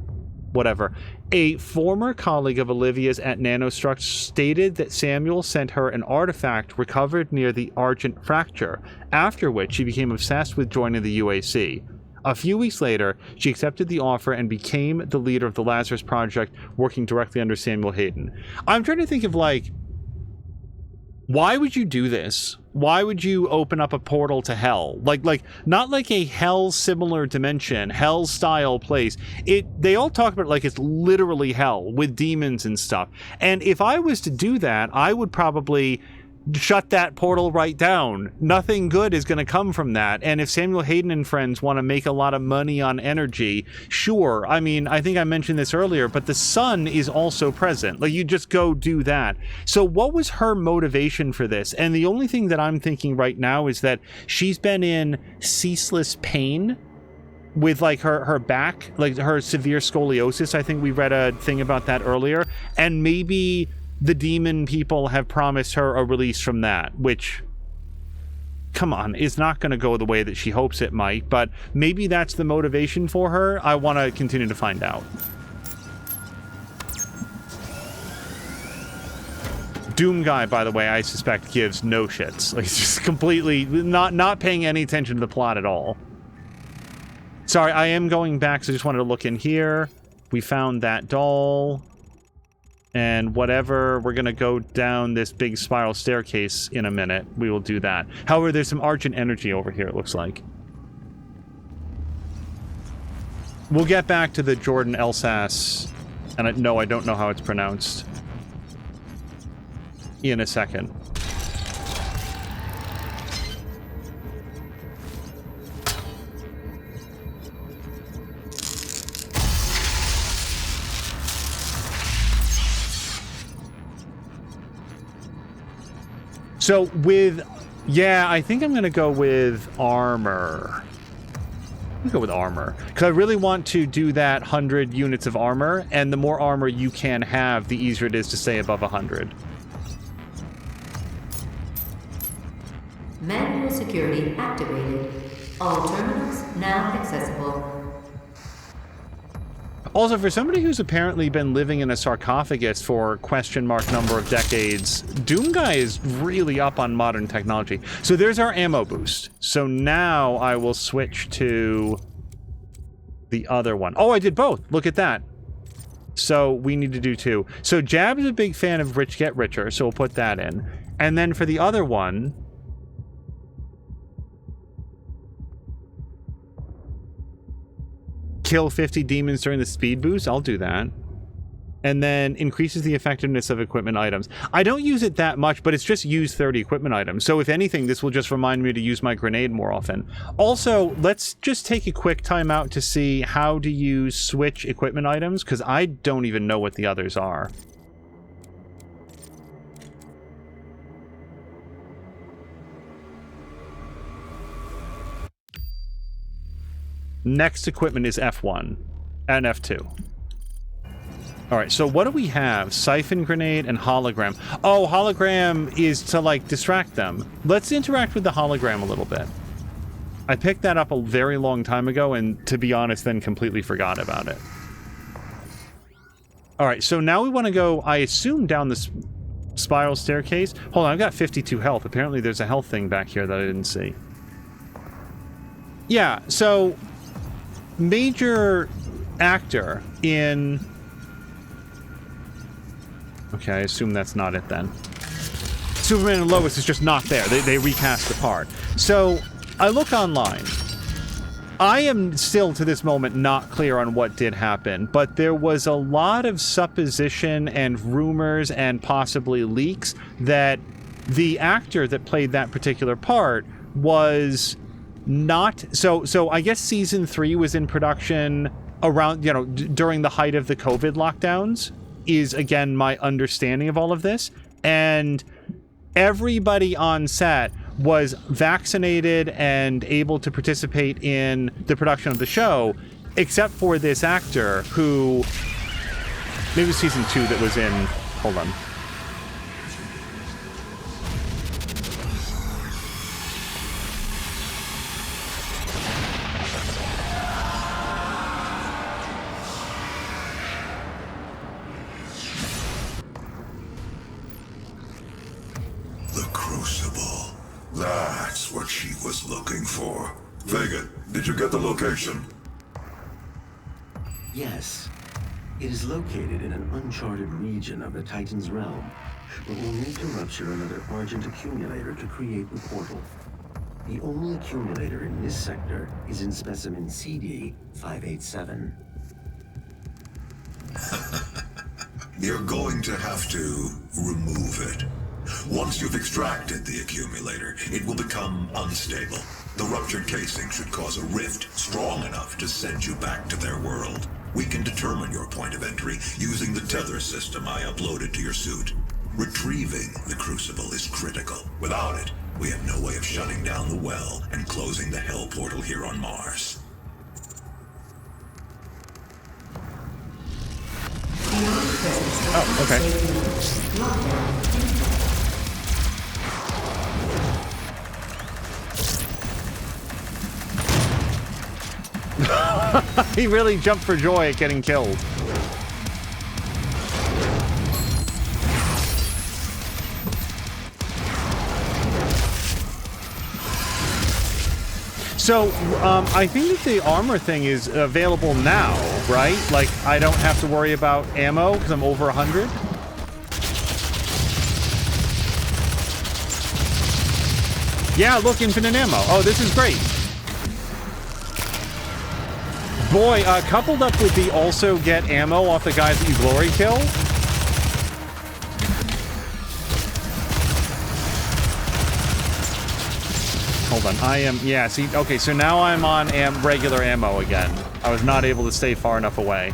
Whatever. A former colleague of Olivia's at Nanostruct stated that Samuel sent her an artifact recovered near the Argent Fracture, after which she became obsessed with joining the UAC. A few weeks later, she accepted the offer and became the leader of the Lazarus Project, working directly under Samuel Hayden. I'm trying to think of, like, why would you do this? Why would you open up a portal to hell? Like not like a hell-similar dimension, hell-style place. They all talk about it like it's literally hell, with demons and stuff. And if I was to do that, I would probably shut that portal right down. Nothing good is going to come from that. And if Samuel Hayden and friends want to make a lot of money on energy, sure. I mean, I think I mentioned this earlier, but the sun is also present. Like, you just go do that. So what was her motivation for this? And the only thing that I'm thinking right now is that she's been in ceaseless pain with, like, her back, like her severe scoliosis. I think we read a thing about that earlier. And maybe the demon people have promised her a release from that, which, come on, is not going to go the way that she hopes it might, but maybe that's the motivation for her. I want to continue to find out. Doom Guy, by the way, I suspect gives no shits. Like, he's just completely not paying any attention to the plot at all. Sorry, I am going back, so I just wanted to look in here. We found that doll. And whatever, we're going to go down this big spiral staircase in a minute. We will do that. However, there's some Argent energy over here, it looks like. We'll get back to the Jordan Elsass, and no, I don't know how it's pronounced, in a second. So with, yeah, I think I'm going to go with armor. I'm going to go with armor. Because I really want to do that 100 units of armor, and the more armor you can have, the easier it is to stay above 100. Manual security activated. All terminals now accessible. Also, for somebody who's apparently been living in a sarcophagus for question mark number of decades, Doom Guy is really up on modern technology. So there's our ammo boost. So now I will switch to the other one. Oh, I did both. Look at that. So we need to do two. So Jab is a big fan of Rich Get Richer, so we'll put that in. And then for the other one, kill 50 demons during the speed boost. I'll do that. And then increases the effectiveness of equipment items. I don't use it that much, but it's just use 30 equipment items. So if anything, this will just remind me to use my grenade more often. Also, let's just take a quick time out to see how to use switch equipment items, because I don't even know what the others are. Next equipment is F1 and F2. Alright, so what do we have? Siphon grenade and hologram. Oh, hologram is to, like, distract them. Let's interact with the hologram a little bit. I picked that up a very long time ago, and to be honest, then completely forgot about it. Alright, so now we want to go, I assume, down this spiral staircase. Hold on, I've got 52 health. Apparently there's a health thing back here that I didn't see. Yeah, so major actor in... Okay, I assume that's not it then. Superman and Lois is just not there. They recast the part. So, I look online. I am still, to this moment, not clear on what did happen, but there was a lot of supposition and rumors and possibly leaks that the actor that played that particular part was not... So I guess season 3 was in production around, you know, during the height of the COVID lockdowns, is, again, my understanding of all of this. And everybody on set was vaccinated and able to participate in the production of the show, except for this actor who... Maybe it was season 2 that was in... Hold on. That's what she was looking for. Vega, did you get the location? Yes. It is located in an uncharted region of the Titan's realm, but we'll need to rupture another Argent accumulator to create the portal. The only accumulator in this sector is in specimen CD-587. You're going to have to remove it. Once you've extracted the accumulator, it will become unstable. The ruptured casing should cause a rift strong enough to send you back to their world. We can determine your point of entry using the tether system I uploaded to your suit. Retrieving the crucible is critical. Without it, we have no way of shutting down the well and closing the hell portal here on Mars. Oh, okay. He really jumped for joy at getting killed. So, I think that the armor thing is available now, right? Like, I don't have to worry about ammo because I'm over 100. Yeah, look, infinite ammo. Oh, this is great. Boy, coupled up with the also get ammo off the guys that you glory kill. Hold on, I am... Yeah, see, okay, so now I'm on regular ammo again. I was not able to stay far enough away.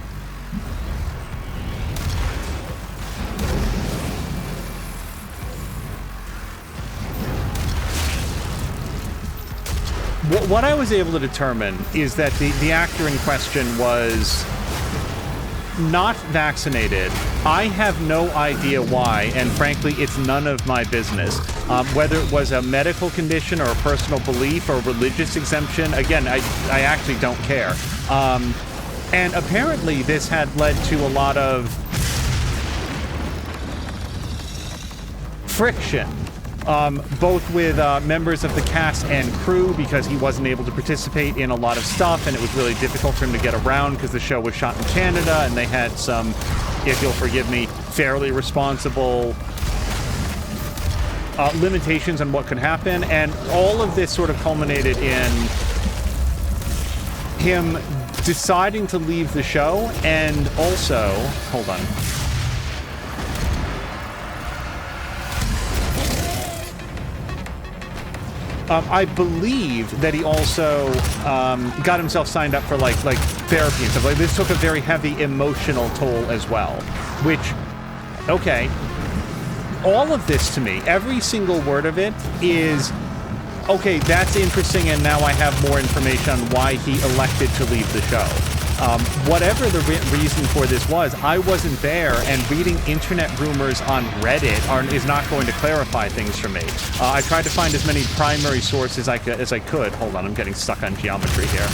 What I was able to determine is that the actor in question was not vaccinated. I have no idea why, and frankly, it's none of my business. Whether it was a medical condition or a personal belief or religious exemption, again, I actually don't care. And apparently this had led to a lot of friction, both with members of the cast and crew, because he wasn't able to participate in a lot of stuff, and it was really difficult for him to get around because the show was shot in Canada, and they had some, if you'll forgive me, fairly responsible limitations on what could happen. And all of this sort of culminated in him deciding to leave the show, and also, hold on. I believe that he also got himself signed up for like therapy and stuff. Like, this took a very heavy emotional toll as well. Which, okay, all of this to me, every single word of it is, okay, that's interesting, and now I have more information on why he elected to leave the show. Whatever the reason for this was, I wasn't there, and reading internet rumors on Reddit is not going to clarify things for me. I tried to find as many primary sources as I could. Hold on, I'm getting stuck on geometry here.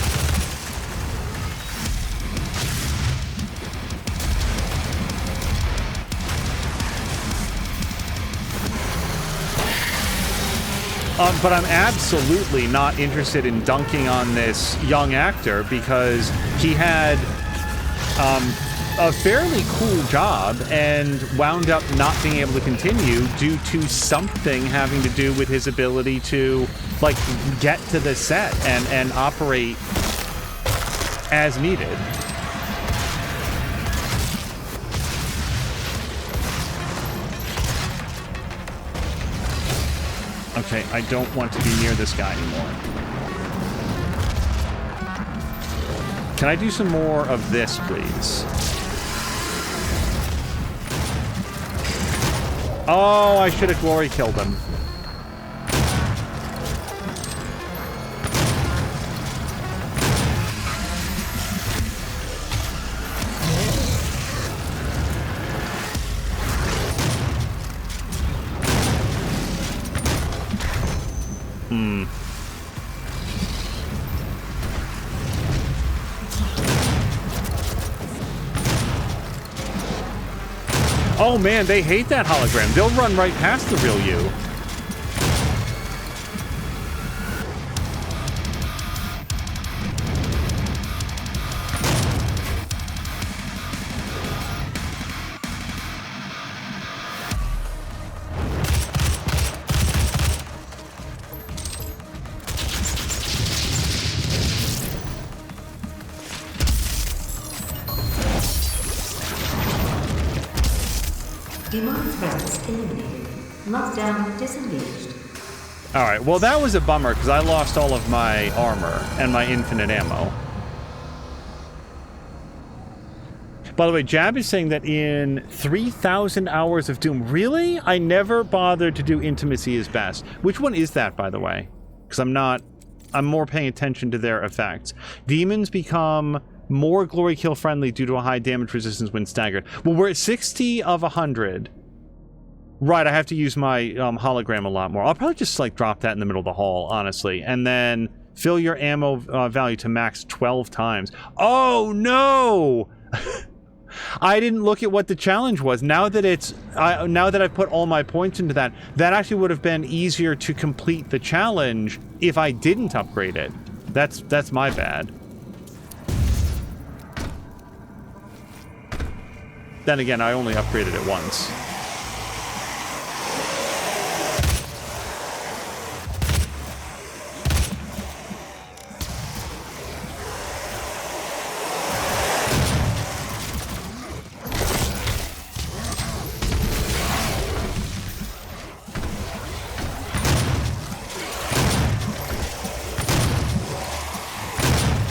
But I'm absolutely not interested in dunking on this young actor, because he had a fairly cool job and wound up not being able to continue due to something having to do with his ability to, like, get to the set and operate as needed. Okay, I don't want to be near this guy anymore. Can I do some more of this, please? Oh, I should have glory killed him. Oh man, they hate that hologram. They'll run right past the real you. Demonic threats eliminated. Lockdown disengaged. Alright, well that was a bummer, because I lost all of my armor and my infinite ammo. By the way, Jab is saying that in 3,000 hours of Doom... Really? I never bothered to do Intimacy is Best. Which one is that, by the way? Because I'm more paying attention to their effects. Demons become more glory kill friendly due to a high damage resistance when staggered. Well, we're at 60 of 100. Right, I have to use my hologram a lot more. I'll probably just like drop that in the middle of the hall, honestly. And then fill your ammo value to max 12 times. Oh, no! I didn't look at what the challenge was. Now that I've put all my points into that, that actually would have been easier to complete the challenge if I didn't upgrade it. That's my bad. Then again, I only upgraded it once.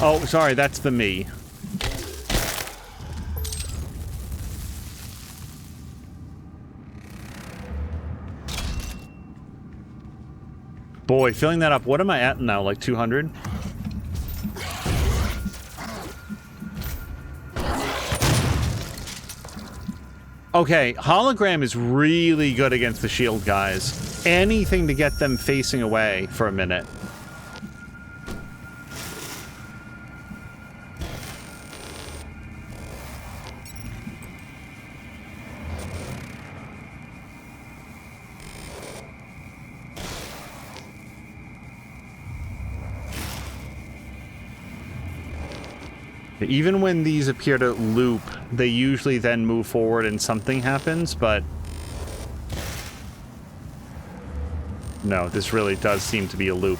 Oh, sorry, that's the me. Boy, filling that up. What am I at now? Like 200? Okay, hologram is really good against the shield guys. Anything to get them facing away for a minute. Even when these appear to loop, they usually then move forward and something happens, but... No, this really does seem to be a loop.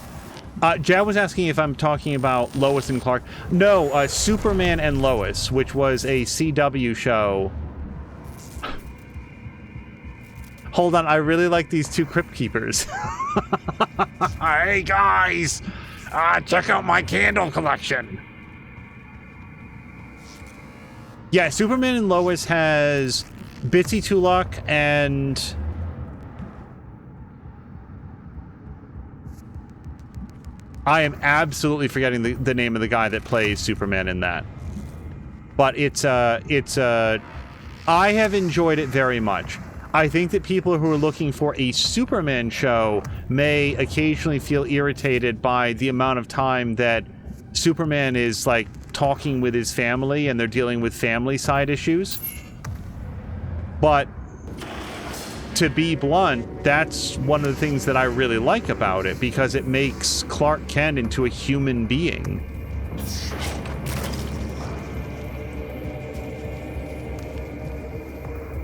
Jad was asking if I'm talking about Lois and Clark. No, Superman and Lois, which was a CW show. Hold on, I really like these two Crypt Keepers. Hey guys! Check out my candle collection! Yeah, Superman and Lois has Bitsy Tulloch and... I am absolutely forgetting the name of the guy that plays Superman in that. But I have enjoyed it very much. I think that people who are looking for a Superman show may occasionally feel irritated by the amount of time that Superman is, like, talking with his family and they're dealing with family side issues. But to be blunt, that's one of the things that I really like about it, because it makes Clark Kent into a human being.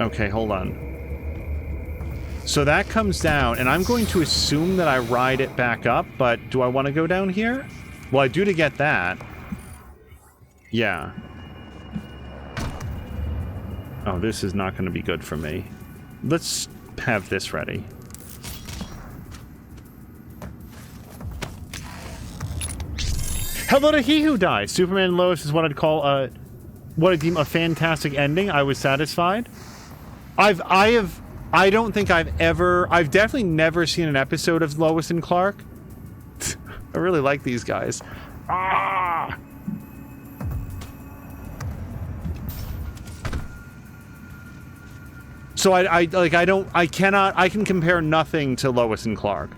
Okay, hold on. So that comes down, and I'm going to assume that I ride it back up, but do I want to go down here? Well, I do to get that. Yeah. Oh, this is not going to be good for me. Let's have this ready. Hello to he who dies. Superman and Lois is what I'd call what I deem a fantastic ending. I was satisfied. I've definitely never seen an episode of Lois and Clark. I really like these guys. Ah! So I can compare nothing to Lois and Clark.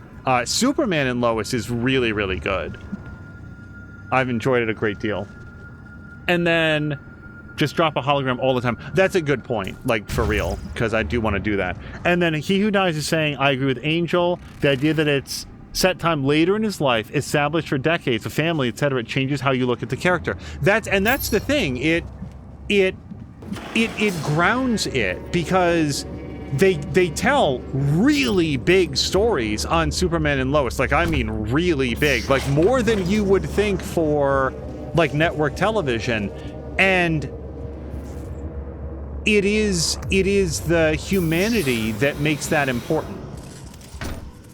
Superman and Lois is really, really good. I've enjoyed it a great deal. And then just drop a hologram all the time. That's a good point, like, for real, because I do want to do that. And then He Who Dies is saying, I agree with Angel. The idea that it's set time later in his life, established for decades, a family, etc., it changes how you look at the character. That's the thing. It grounds it, because they tell really big stories on Superman and Lois. Like, I mean really big, like more than you would think for, like, network television. And it is the humanity that makes that important,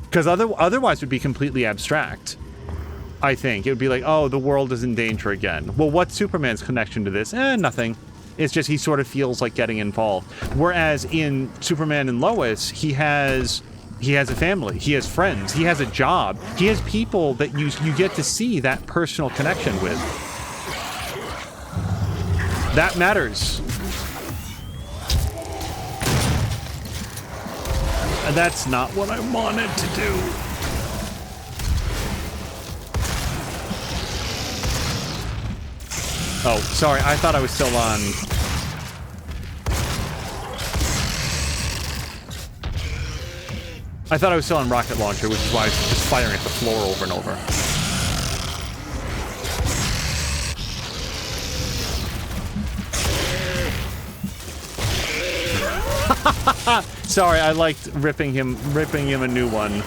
because otherwise it would be completely abstract. I think it would be like, oh, the world is in danger again. Well, what's Superman's connection to this? Nothing. It's just he sort of feels like getting involved. Whereas in Superman and Lois, he has a family, he has friends, he has a job, he has people that you get to see that personal connection with. That matters. And that's not what I wanted to do. Oh, sorry, I thought I was still on. I thought I was still on rocket launcher, which is why I was just firing at the floor over and over. Sorry, I liked ripping him a new one.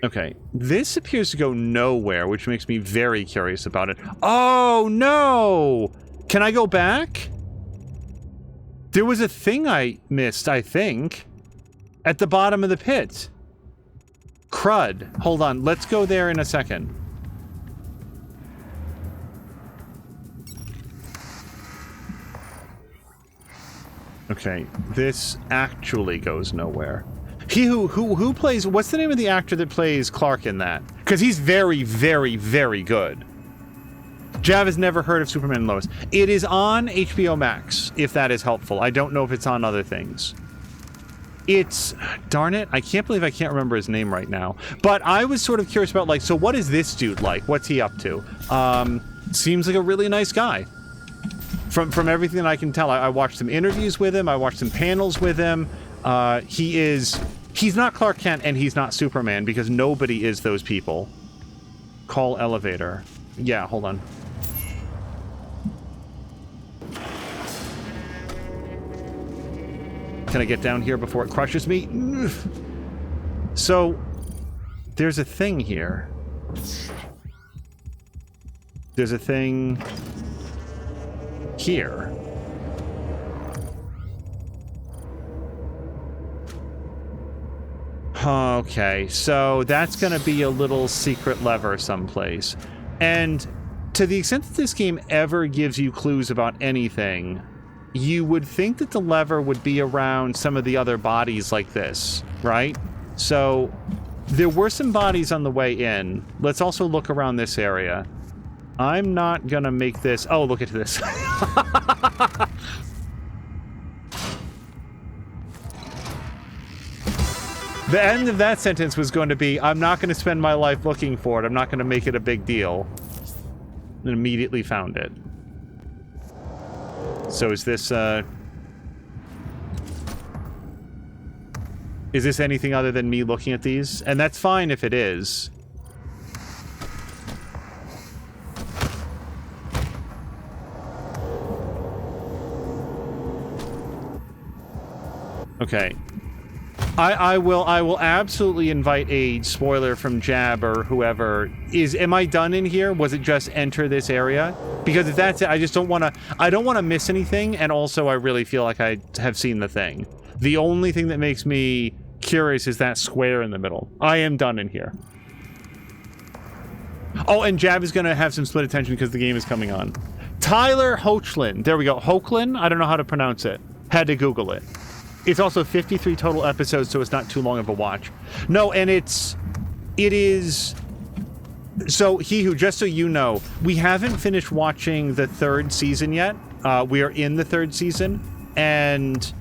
Okay, this appears to go nowhere, which makes me very curious about it. Oh, no! Can I go back? There was a thing I missed, I think, at the bottom of the pit. Crud. Hold on, let's go there in a second. Okay, this actually goes nowhere. He who plays, what's the name of the actor that plays Clark in that? Because he's very, very, very good. Jav has never heard of Superman and Lois. It is on HBO Max, if that is helpful. I don't know if it's on other things. It's, darn it, I can't believe I can't remember his name right now. But I was sort of curious about, like, so what is this dude like? What's he up to? Seems like a really nice guy. From everything that I can tell, I watched some interviews with him. I watched some panels with him. He's not Clark Kent and he's not Superman because nobody is those people. Call elevator. Yeah, hold on. Can I get down here before it crushes me? So, there's a thing here. There's a thing here. Okay, so that's going to be a little secret lever someplace. And to the extent that this game ever gives you clues about anything, you would think that the lever would be around some of the other bodies like this, right? So there were some bodies on the way in. Let's also look around this area. I'm not going to make this... Oh, look at this. The end of that sentence was going to be, I'm not going to spend my life looking for it. I'm not going to make it a big deal. And immediately found it. So is this anything other than me looking at these? And that's fine if it is. Okay. I will absolutely invite a spoiler from Jab or whoever. Am I done in here? Was it just enter this area? Because if that's it, I just don't want to miss anything, and also I really feel like I have seen the thing. The only thing that makes me curious is that square in the middle. I am done in here. Oh, and Jab is going to have some split attention because the game is coming on. Tyler Hoechlin. There we go. Hoechlin? I don't know how to pronounce it. Had to Google it. It's also 53 total episodes, so it's not too long of a watch. No, and it is... So, just so you know, we haven't finished watching the 3rd season yet. We are in the 3rd season, and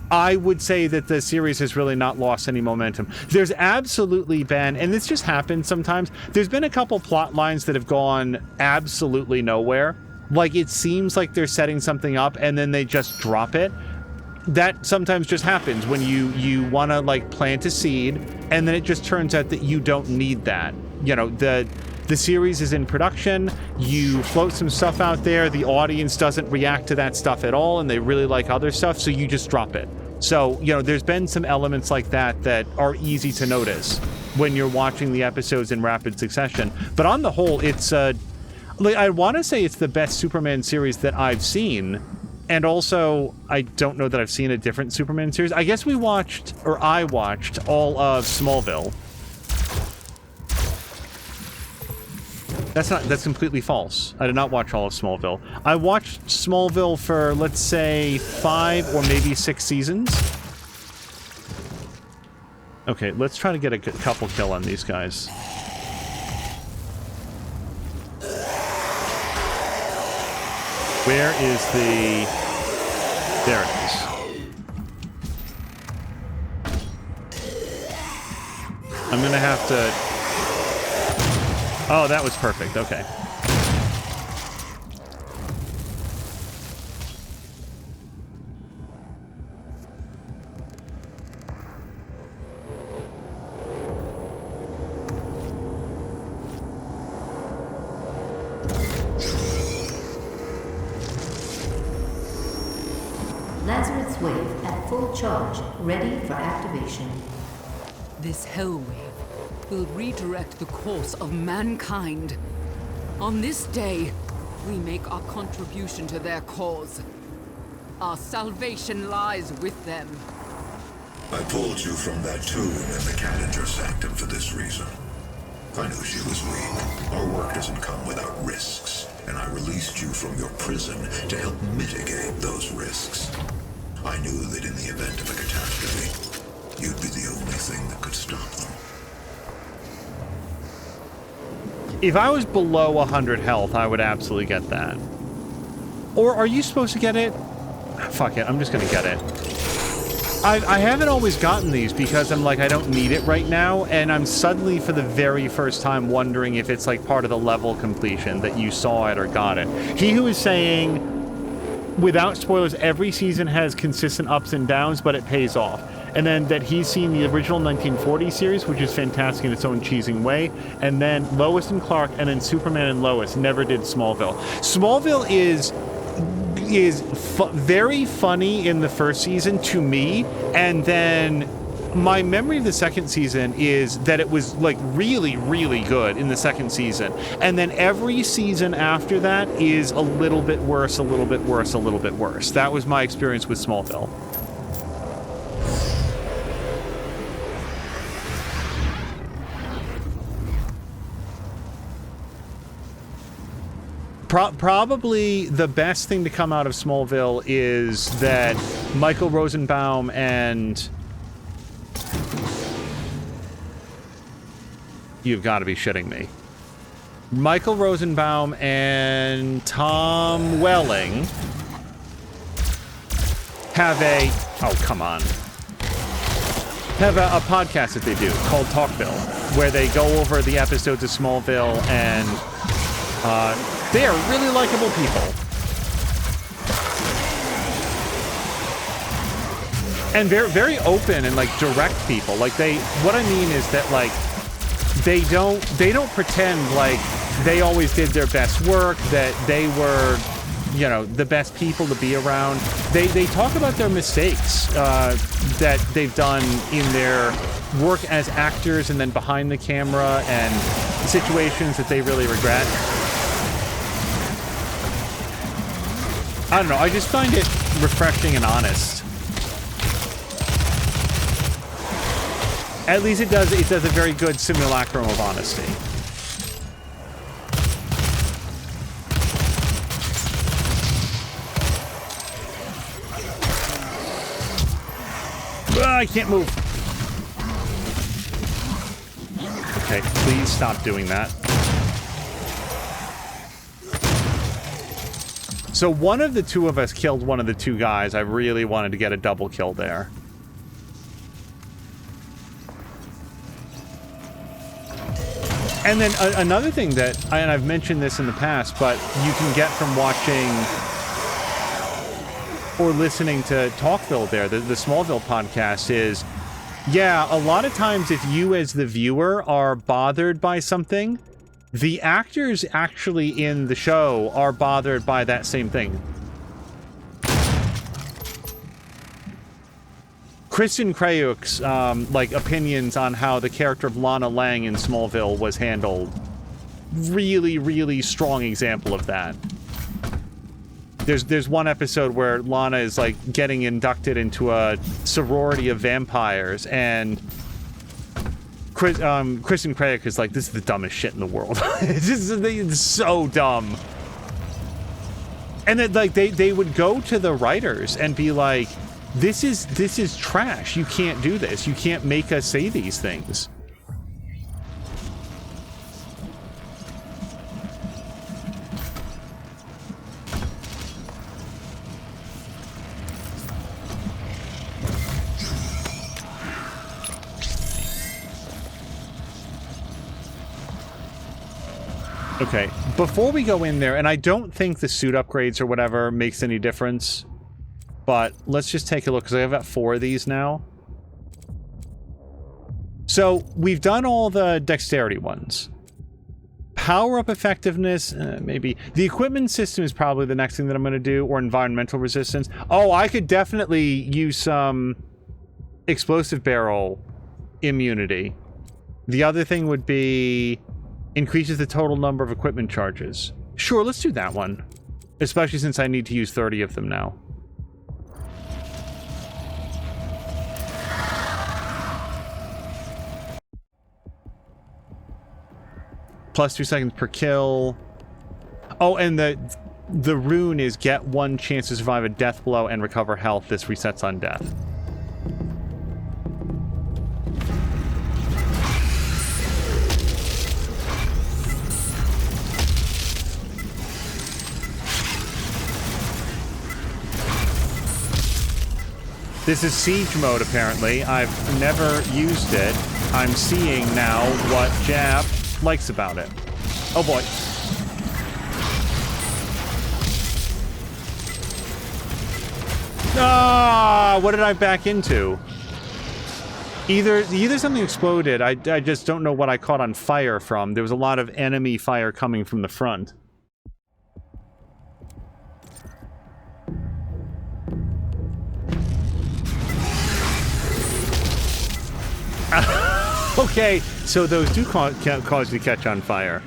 I would say that the series has really not lost any momentum. There's absolutely been, and this just happens sometimes, there's been a couple plot lines that have gone absolutely nowhere. Like, it seems like they're setting something up, and then they just drop it. That sometimes just happens when you want to, like, plant a seed, and then it just turns out that you don't need that. You know, the series is in production, you float some stuff out there, the audience doesn't react to that stuff at all, and they really like other stuff, so you just drop it. So, you know, there's been some elements like that that are easy to notice when you're watching the episodes in rapid succession. But on the whole, it's, like, I want to say it's the best Superman series that I've seen. And also, I don't know that I've seen a different Superman series. I guess I watched all of Smallville. That's completely false. I did not watch all of Smallville. I watched Smallville for, let's say, 5 or maybe 6 seasons. Okay, let's try to get a couple kill on these guys. Where is the... There it is. I'm gonna have to... Oh, that was perfect. Okay. Lazarus Wave at full charge, ready for activation. This hell wave will redirect the course of mankind. On this day, we make our contribution to their cause. Our salvation lies with them. I pulled you from that tomb in the Cadinger Sanctum for this reason. I knew she was weak. Our work doesn't come without risks, and I released you from your prison to help mitigate those risks. I knew that in the event of a catastrophe, you'd be the only thing that could stop them. If I was below 100 health, I would absolutely get that. Or are you supposed to get it? Fuck it, I'm just gonna get it. I haven't always gotten these because I'm like, I don't need it right now, and I'm suddenly, for the very first time, wondering if it's like part of the level completion that you saw it or got it. He who is saying, without spoilers, every season has consistent ups and downs, but it pays off. And then that he's seen the original 1940 series, which is fantastic in its own cheesing way, and then Lois and Clark, and then Superman and Lois never did Smallville. Smallville is very funny in the first season to me, and then my memory of the second season is that it was like really, really good in the second season, and then every season after that is a little bit worse, a little bit worse, a little bit worse. That was my experience with Smallville. Probably the best thing to come out of Smallville is that Michael Rosenbaum and... You've got to be shitting me. Michael Rosenbaum and Tom Welling have a... Oh, come on. Have a podcast that they do called Talkville, where they go over the episodes of Smallville, and they are really likable people. And very, very open and like direct people. Like what I mean is that like they don't pretend like they always did their best work, that they were, you know, the best people to be around. They talk about their mistakes that they've done in their work as actors and then behind the camera, and situations that they really regret. I don't know, I just find it refreshing and honest. At least it does a very good simulacrum of honesty. I can't move. Okay, please stop doing that. So one of the two of us killed one of the two guys. I really wanted to get a double kill there. And then another thing that, and I've mentioned this in the past, but you can get from watching or listening to Talkville there, the Smallville podcast, is, yeah, a lot of times if you as the viewer are bothered by something, the actors actually in the show are bothered by that same thing. Kristen Krayuk's like opinions on how the character of Lana Lang in Smallville was handled, really, really strong example of that. There's one episode where Lana is like getting inducted into a sorority of vampires, and Kristen Krayuk is like, this is the dumbest shit in the world. It's so dumb. And then like they would go to the writers and be like, this is trash. You can't do this. You can't make us say these things. Okay, before we go in there, and I don't think the suit upgrades or whatever makes any difference, but let's just take a look, because I have 4 of these now. So, we've done all the dexterity ones. Power-up effectiveness, maybe. The equipment system is probably the next thing that I'm going to do, or environmental resistance. Oh, I could definitely use some explosive barrel immunity. The other thing would be increases the total number of equipment charges. Sure, let's do that one. Especially since I need to use 30 of them now. Plus 2 seconds per kill. Oh, and the rune is get 1 chance to survive a death blow and recover health. This resets on death. This is siege mode, apparently. I've never used it. I'm seeing now what Jab likes about it. Oh boy. Ah, what did I back into? Either something exploded. I just don't know what I caught on fire from. There was a lot of enemy fire coming from the front. Okay, so those do cause you to catch on fire.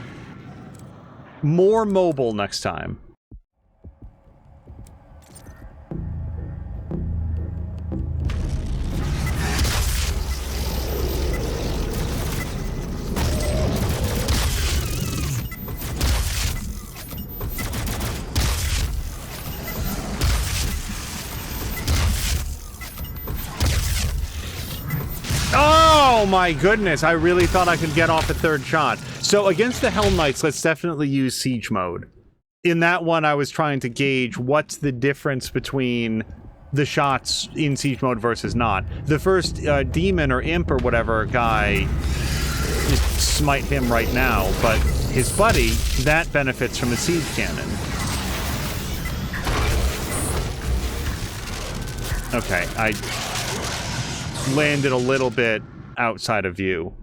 More mobile next time. Oh my goodness, I really thought I could get off a third shot. So against the Hell Knights, let's definitely use siege mode. In that one, I was trying to gauge what's the difference between the shots in siege mode versus not. The first demon or imp or whatever guy, just smite him right now, but his buddy, that benefits from a siege cannon. Okay, I landed a little bit outside of view.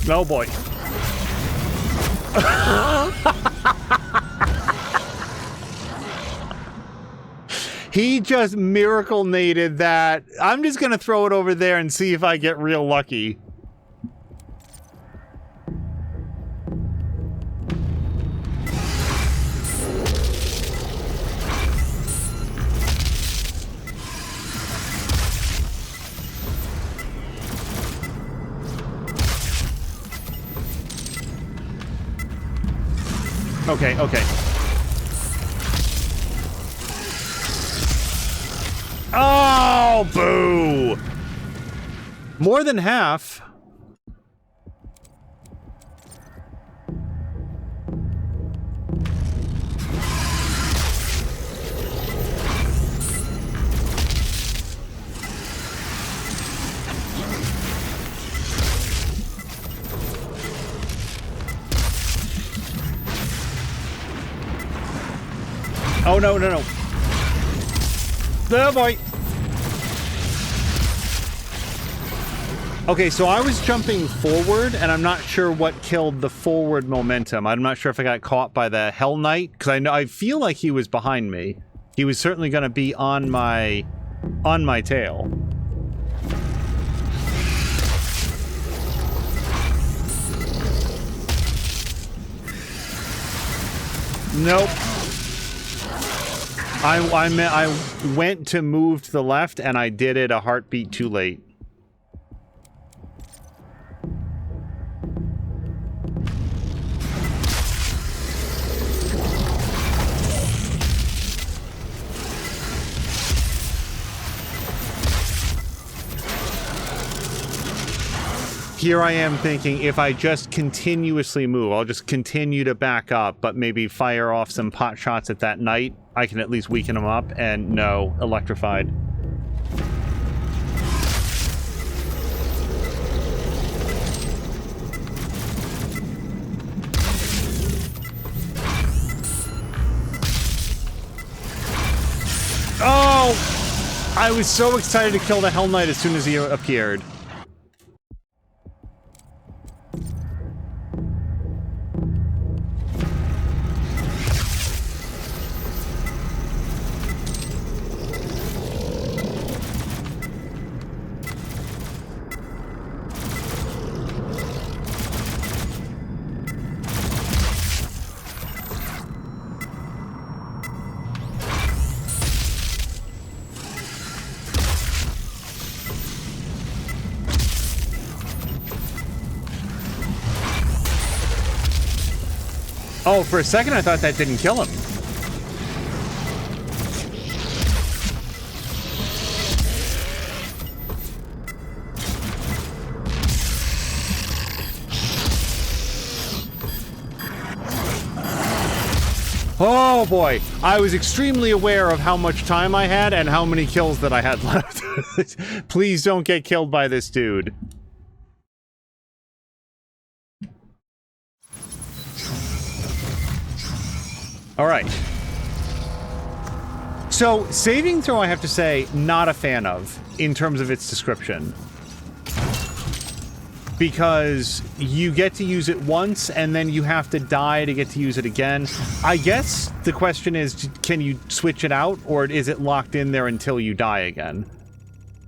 Oh boy. He just miracle naded that. I'm just gonna throw it over there and see if I get real lucky. Okay, okay. Oh, boo! More than half. Oh, no, no, no. Oh, boy. Okay, so I was jumping forward, and I'm not sure what killed the forward momentum. I'm not sure if I got caught by the Hell Knight, because I feel like he was behind me. He was certainly going to be on my tail. Nope. I went to move to the left, and I did it a heartbeat too late. Here I am thinking, if I just continuously move, I'll just continue to back up, but maybe fire off some pot shots at that knight. I can at least weaken him up, and no, electrified. Oh! I was so excited to kill the Hell Knight as soon as he appeared. Oh, for a second I thought that didn't kill him. Oh boy, I was extremely aware of how much time I had and how many kills that I had left. Please don't get killed by this dude. Alright. So, saving throw, I have to say, not a fan of, in terms of its description. Because you get to use it once, and then you have to die to get to use it again. I guess the question is, can you switch it out, or is it locked in there until you die again?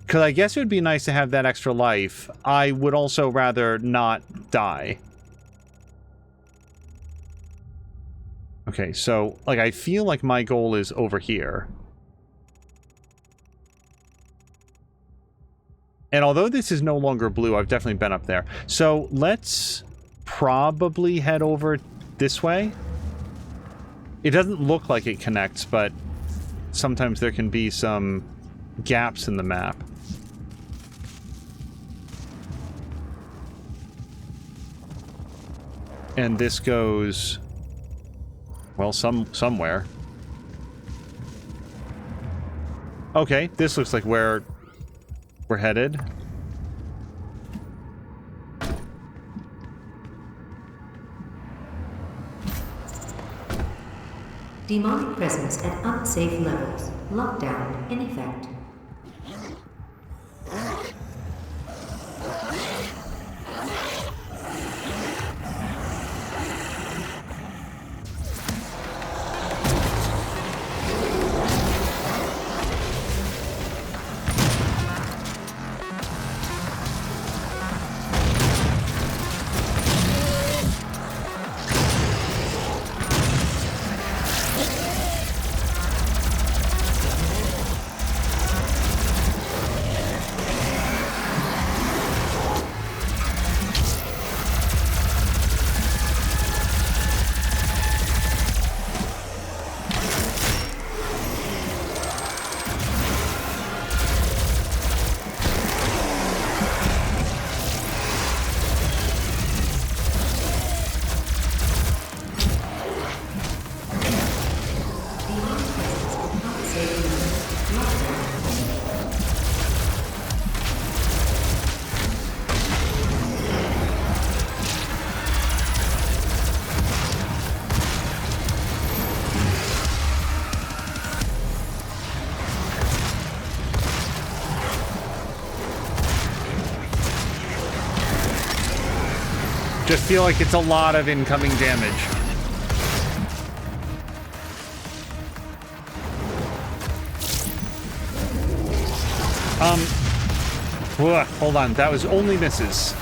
Because I guess it would be nice to have that extra life. I would also rather not die. Okay, so, like, I feel like my goal is over here. And although this is no longer blue, I've definitely been up there. So, let's probably head over this way. It doesn't look like it connects, but sometimes there can be some gaps in the map. And this goes... well, somewhere. Okay, this looks like where we're headed. Demonic presence at unsafe levels. Lockdown in effect. Just feel like it's a lot of incoming damage. Hold on, that was only misses.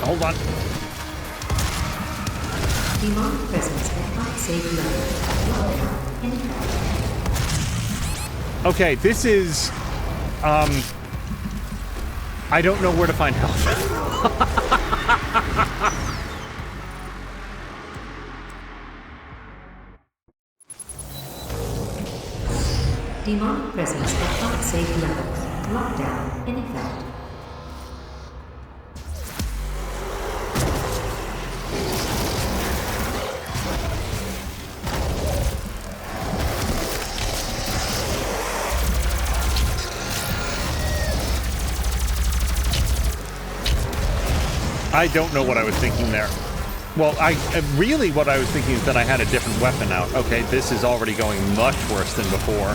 Hold on. Demonic presence at unsafe levels. Lockdown in effect. Okay, this is... I don't know where to find health. Demonic presence at unsafe levels. Lockdown in effect. I don't know what I was thinking there. Well, really what I was thinking is that I had a different weapon out. Okay, this is already going much worse than before.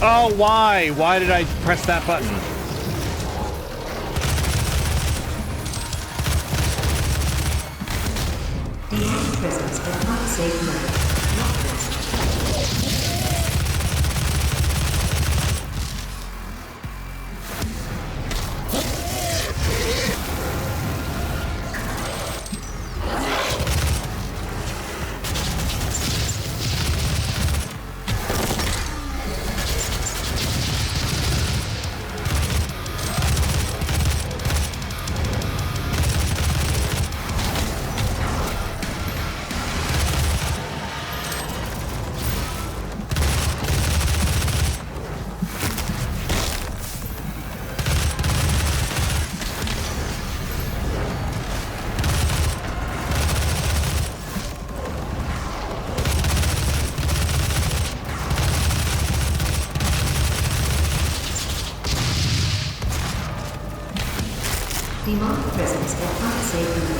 Oh, why? Why did I press that button? presence at unsafe level. Not present. Demonic presence at unsafe level.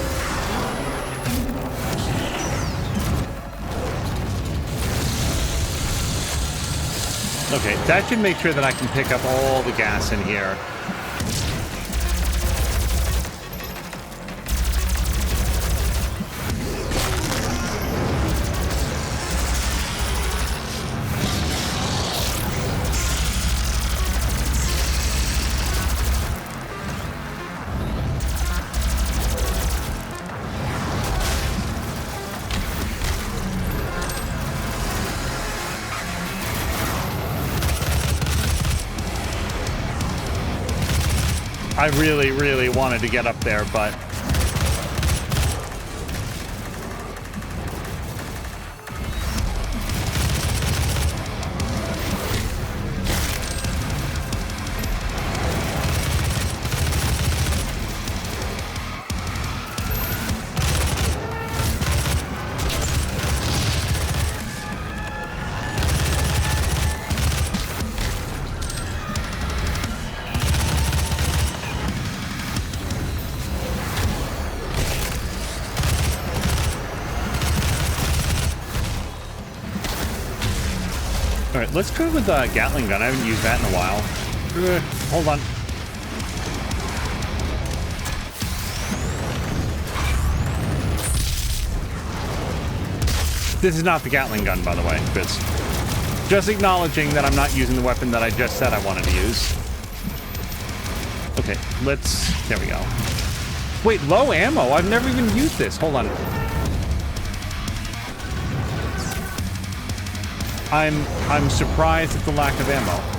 Okay, that should make sure that I can pick up all the gas in here. I really, really wanted to get up there, but... Alright, let's go with the Gatling gun. I haven't used that in a while. Hold on. This is not the Gatling gun, by the way, Fitz. Just acknowledging that I'm not using the weapon that I just said I wanted to use. Okay, let's... There we go. Wait, low ammo? I've never even used this. Hold on. I'm surprised at the lack of ammo.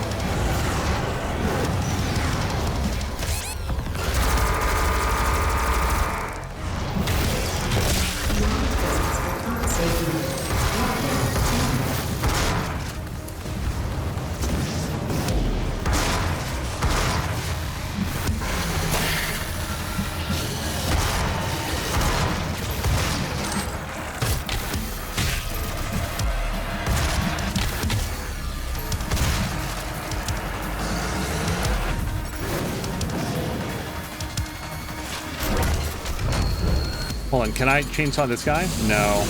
Hold on, can I chainsaw this guy? No.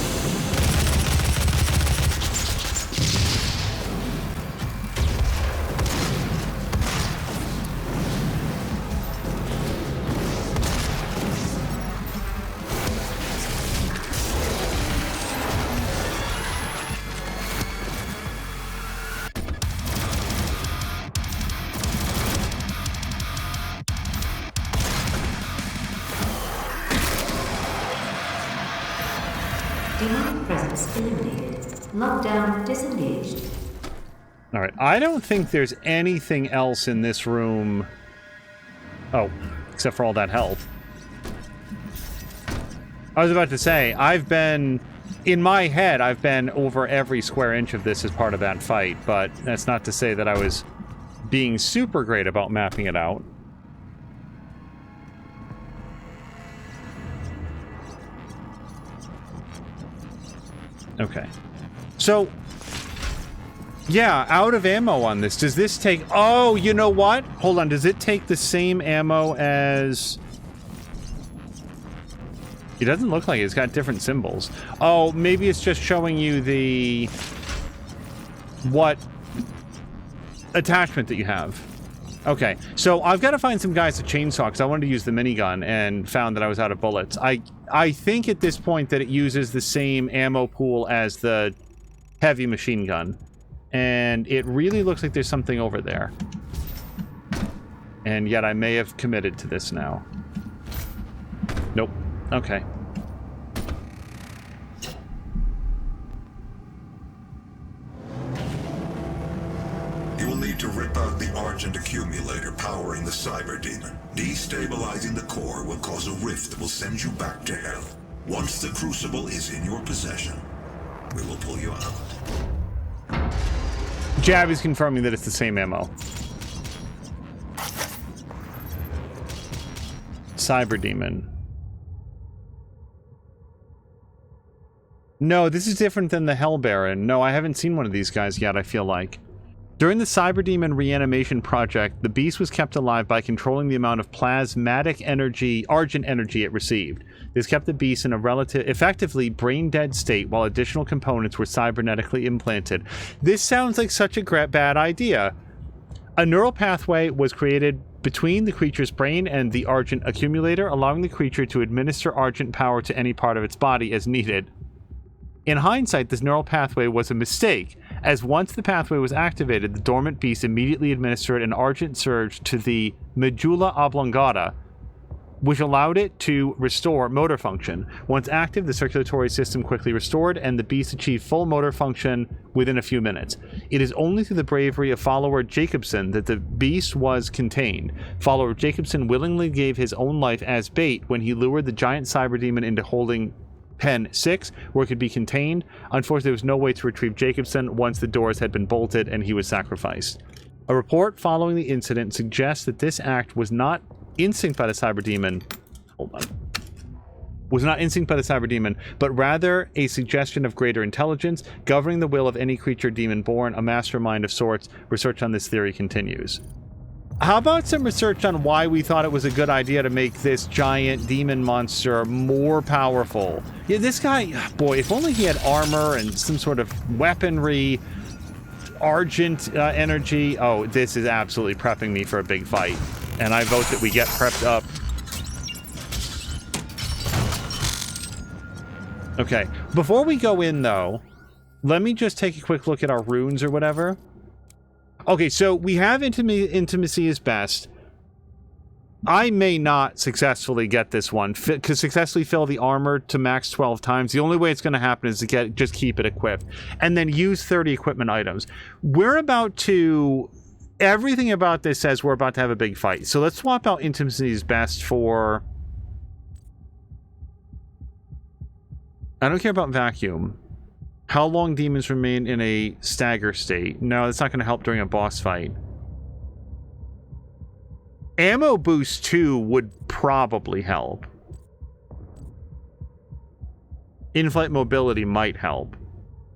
Demonic presence eliminated. Lockdown disengaged. Alright, I don't think there's anything else in this room. Oh, except for all that health. I was about to say, in my head, I've been over every square inch of this as part of that fight, but that's not to say that I was being super great about mapping it out. Okay. So, yeah, out of ammo on this. Does this take... Oh, you know what? Hold on. Does it take the same ammo as... It doesn't look like it. It's got different symbols. Oh, maybe it's just showing you the... What attachment that you have. Okay, so I've got to find some guys to chainsaw because I wanted to use the minigun and found that I was out of bullets. I think at this point that it uses the same ammo pool as the heavy machine gun. And it really looks like there's something over there. And yet I may have committed to this now. Nope. Okay. You will need to rip out the Argent accumulator powering the Cyber Demon. Destabilizing the core will cause a rift that will send you back to Hell. Once the Crucible is in your possession, we will pull you out. Jab is confirming that it's the same ammo. Cyber Demon. No, this is different than the Hell Baron. No, I haven't seen one of these guys yet, I feel like. During the Cyber Demon reanimation project, the beast was kept alive by controlling the amount of plasmatic energy, Argent energy it received. This kept the beast in a effectively brain-dead state while additional components were cybernetically implanted. This sounds like such a bad idea. A neural pathway was created between the creature's brain and the Argent accumulator, allowing the creature to administer Argent power to any part of its body as needed. In hindsight, this neural pathway was a mistake, as once the pathway was activated, the dormant beast immediately administered an Argent surge to the medulla oblongata, which allowed it to restore motor function. Once active, the circulatory system quickly restored, and the beast achieved full motor function within a few minutes. It is only through the bravery of follower Jacobson that the beast was contained. Follower Jacobson willingly gave his own life as bait when he lured the giant cyber demon into holding Pen 6, where it could be contained. Unfortunately, there was no way to retrieve Jacobson once the doors had been bolted and he was sacrificed. A report following the incident suggests that this act was not instinct by the cyber demon. Was not instinct by the cyber demon, but rather a suggestion of greater intelligence, governing the will of any creature demon born, a mastermind of sorts. Research on this theory continues. How about some research on why we thought it was a good idea to make this giant demon monster more powerful? Yeah, this guy, boy, if only he had armor and some sort of weaponry, Argent energy. Oh, this is absolutely prepping me for a big fight. And I vote that we get prepped up. Okay, before we go in, though, let me just take a quick look at our runes or whatever. Okay, so we have intimacy is best. I may not successfully get this one, because successfully fill the armor to max 12 times. The only way it's going to happen is to just keep it equipped. And then use 30 equipment items. We're about to... Everything about this says we're about to have a big fight. So let's swap out intimacy is best for... I don't care about vacuum. How long demons remain in a stagger state? No, that's not going to help during a boss fight. Ammo boost 2 would probably help. In-flight mobility might help.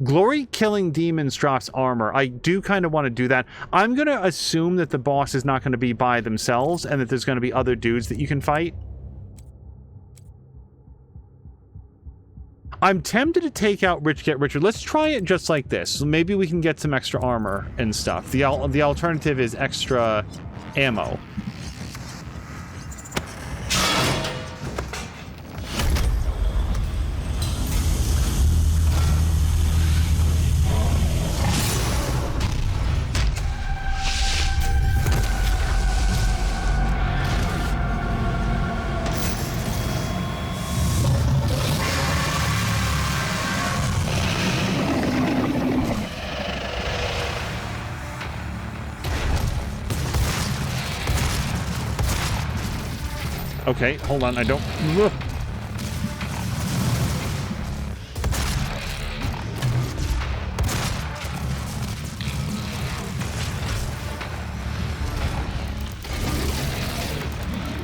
Glory killing demons drops armor. I do kind of want to do that. I'm going to assume that the boss is not going to be by themselves and that there's going to be other dudes that you can fight. I'm tempted to take out Rich Get Richer. Let's try it just like this. Maybe we can get some extra armor and stuff. The alternative is extra ammo. Okay, hold on, I don't... Ugh.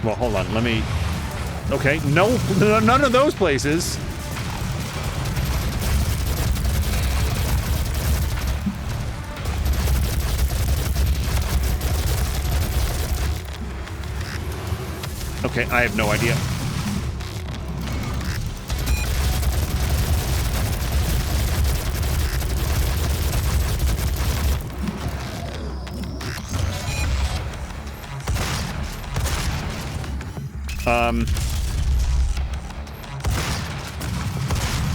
Well, hold on, let me... Okay, no, none of those places. Okay, I have no idea.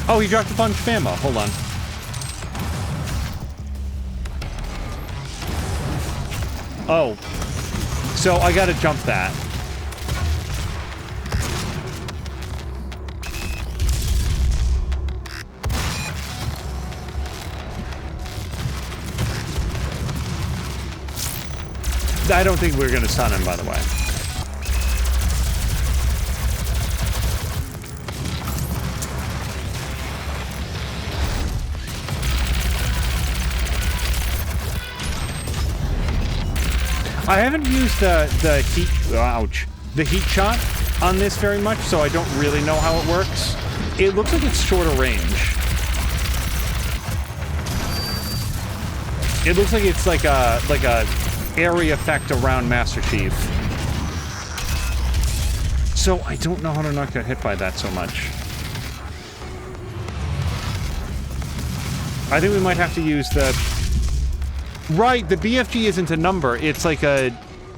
Oh, he dropped a bunch of ammo. Hold on. Oh. So I gotta jump that. I don't think we're gonna stun him, by the way. I haven't used the heat, ouch, the heat shot on this very much, so I don't really know how it works. It looks like it's shorter range. It looks like it's like a area effect around Master Chief. So I don't know how to not get hit by that so much. I think we might have to use the... Right, the BFG isn't a number. It's like a...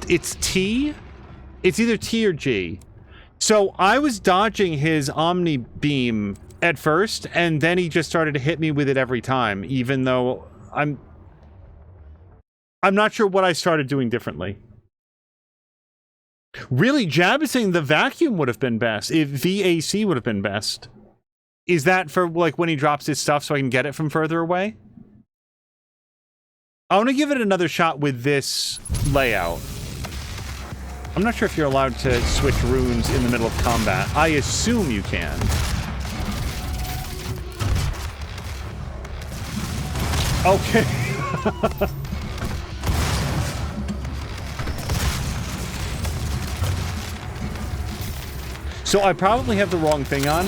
It's T? It's either T or G. So I was dodging his Omni Beam at first, and then he just started to hit me with it every time, even though I'm not sure what I started doing differently. Really, Jabbing the vacuum would have been best. If VAC would have been best. Is that for, like, when he drops his stuff so I can get it from further away? I want to give it another shot with this layout. I'm not sure if you're allowed to switch runes in the middle of combat. I assume you can. Okay. So I probably have the wrong thing on.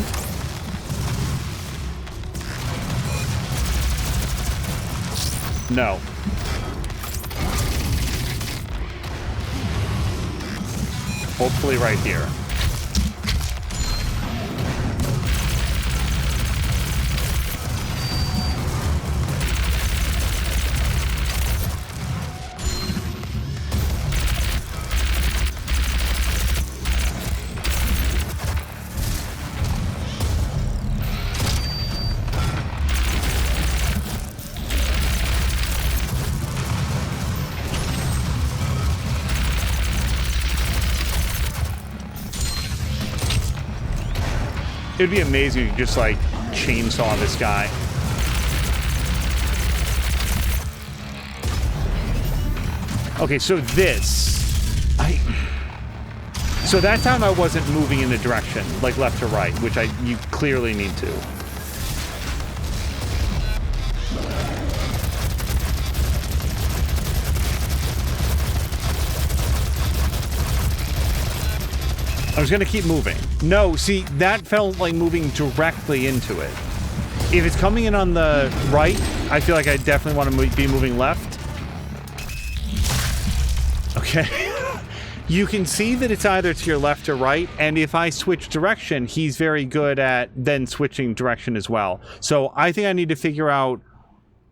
No. Hopefully right here. It'd be amazing if you could just, like, chainsaw this guy. Okay, so this... So that time I wasn't moving in the direction, like left to right, which you clearly need to. I was gonna keep moving. No, see, that felt like moving directly into it. If it's coming in on the right, I feel like I definitely want to be moving left. Okay. You can see that it's either to your left or right, and if I switch direction, he's very good at then switching direction as well. So I think I need to figure out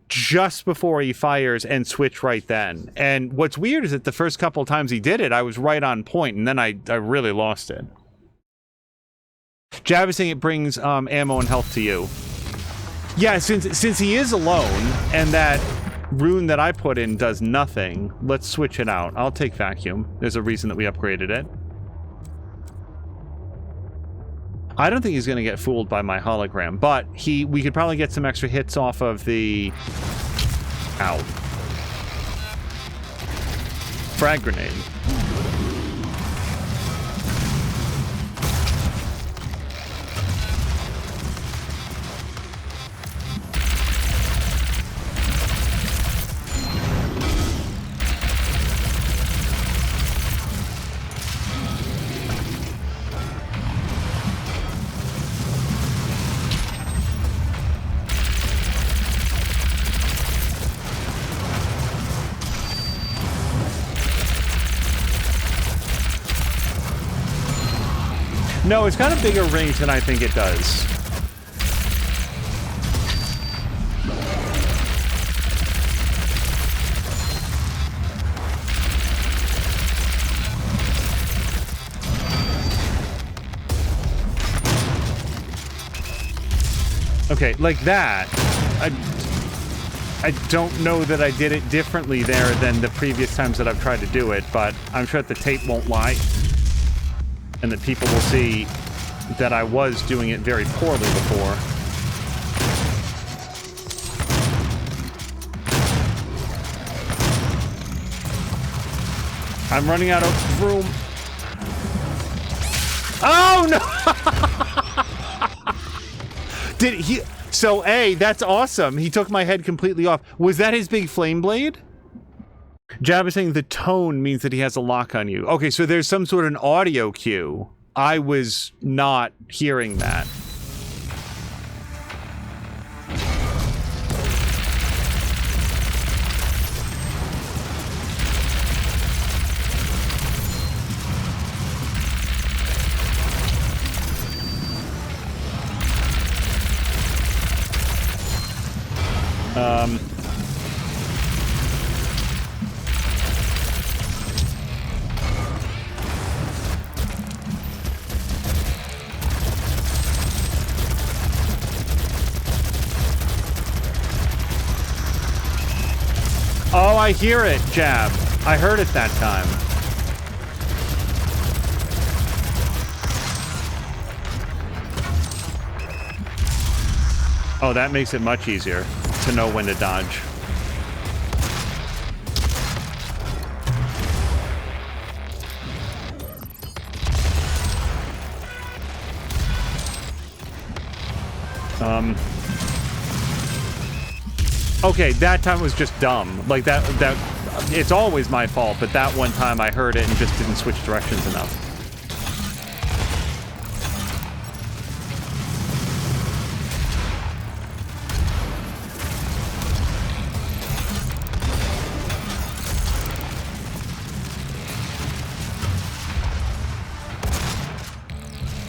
just before he fires and switch right then. And what's weird is that the first couple of times he did it, I was right on point, and then I really lost it. Jav is saying it brings ammo and health to you. Yeah, since he is alone, and that rune that I put in does nothing, let's switch it out. I'll take vacuum. There's a reason that we upgraded it. I don't think he's going to get fooled by my hologram, but we could probably get some extra hits off of the... Ow. Frag grenade. No, it's got a bigger range than I think it does. Okay, like that. I don't know that I did it differently there than the previous times that I've tried to do it, but I'm sure that the tape won't lie. And that people will see that I was doing it very poorly before. I'm running out of room. Oh, no! Did he... So, A, that's awesome. He took my head completely off. Was that his big flame blade? Jab is saying the tone means that he has a lock on you. Okay, so there's some sort of an audio cue. I was not hearing that. Oh, I hear it, Jab. I heard it that time. Oh, that makes it much easier to know when to dodge. Okay, that time was just dumb. Like that it's always my fault, but that one time I heard it and just didn't switch directions enough.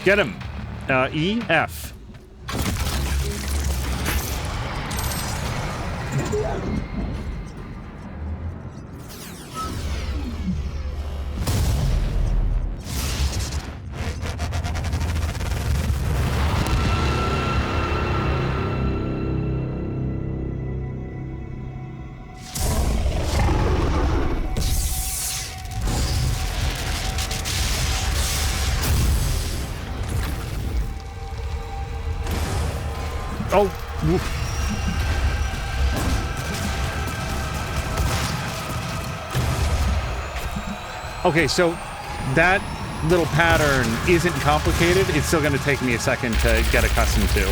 Get him. E, F. Oh, oof. Okay, so that little pattern isn't complicated. It's still going to take me a second to get accustomed to.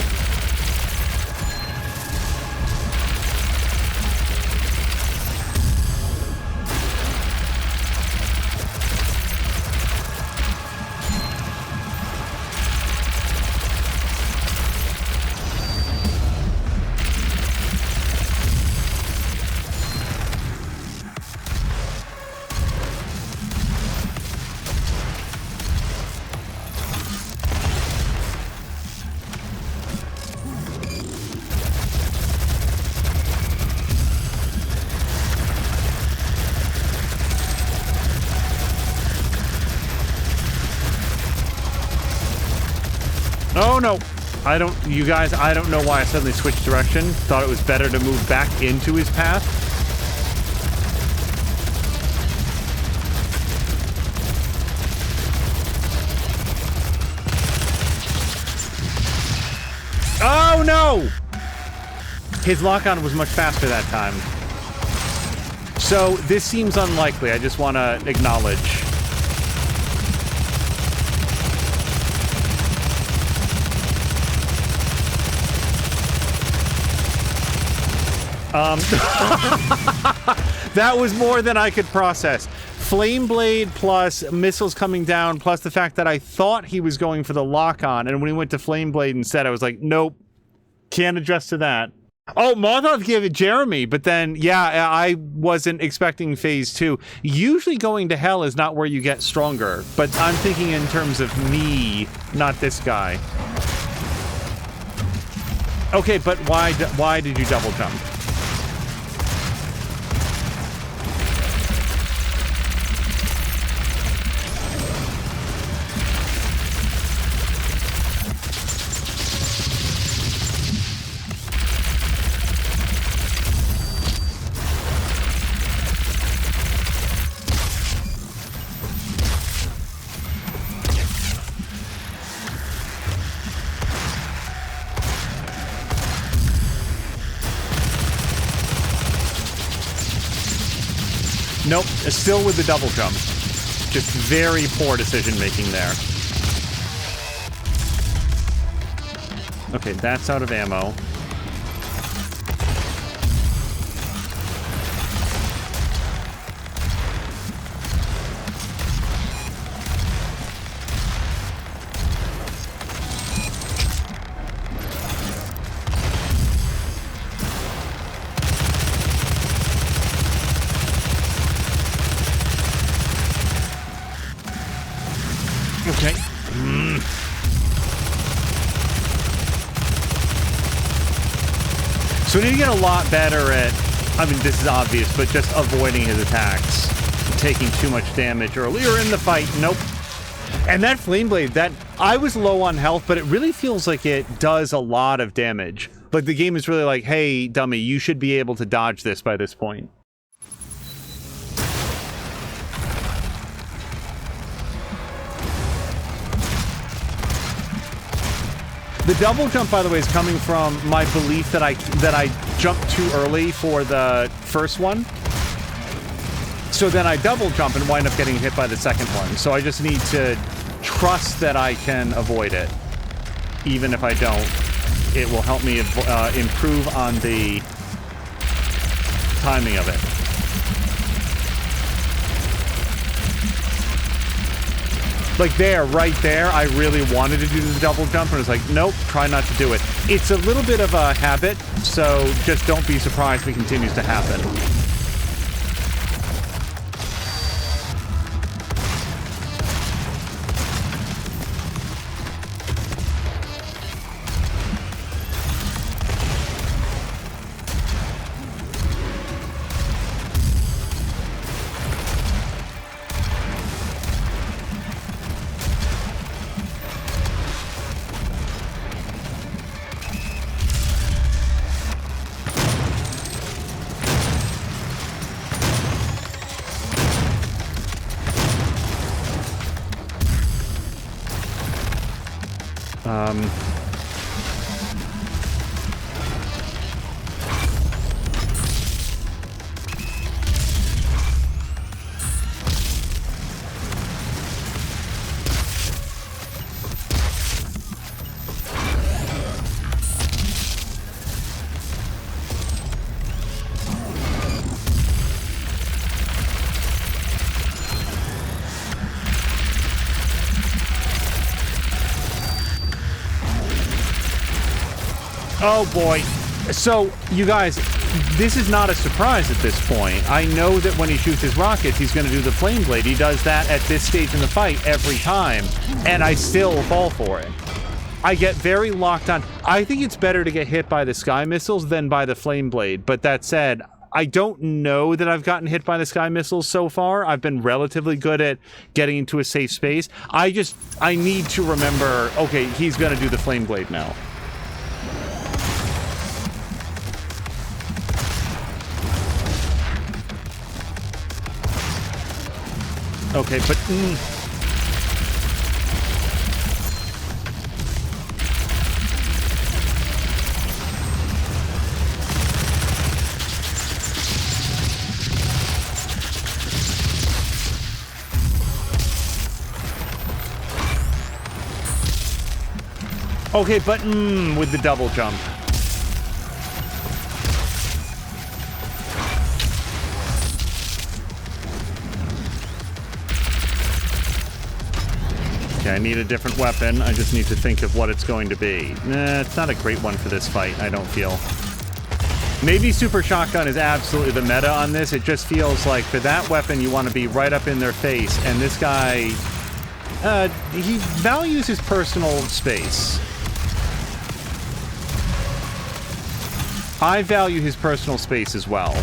Oh no, I don't know why I suddenly switched direction. Thought it was better to move back into his path. Oh no! His lock-on was much faster that time. So this seems unlikely, I just want to acknowledge. That was more than I could process. Flame Blade plus missiles coming down plus the fact that I thought he was going for the lock-on, and when he went to Flame Blade instead, I was like, nope, can't adjust to that. Oh, Molotov gave it Jeremy, but then, yeah, I wasn't expecting phase 2. Usually going to hell is not where you get stronger, but I'm thinking in terms of me, not this guy. Okay, but why did you double jump? Nope, still with the double jump. Just very poor decision making there. Okay, that's out of ammo. Okay. So we need to get a lot better at, I mean, this is obvious, but just avoiding his attacks. Taking too much damage earlier in the fight. Nope. And that flame blade, that, I was low on health, but it really feels like it does a lot of damage. Like the game is really like, hey, dummy, you should be able to dodge this by this point. The double jump, by the way, is coming from my belief that I jumped too early for the first one. So then I double jump and wind up getting hit by the second one. So I just need to trust that I can avoid it. Even if I don't, it will help me improve on the timing of it. Like there, right there, I really wanted to do the double jump, and it was like, nope, try not to do it. It's a little bit of a habit, so just don't be surprised if it continues to happen. Oh boy. So, you guys, this is not a surprise at this point. I know that when he shoots his rockets, he's going to do the flame blade. He does that at this stage in the fight every time, and I still fall for it. I get very locked on. I think it's better to get hit by the sky missiles than by the flame blade, but that said, I don't know that I've gotten hit by the sky missiles so far. I've been relatively good at getting into a safe space. I need to remember, okay, he's going to do the flame blade now. Okay, but... Okay, but with the double jump. Okay, I need a different weapon. I just need to think of what it's going to be. Nah, it's not a great one for this fight, I don't feel. Maybe Super Shotgun is absolutely the meta on this. It just feels like for that weapon, you want to be right up in their face. And this guy, he values his personal space. I value his personal space as well.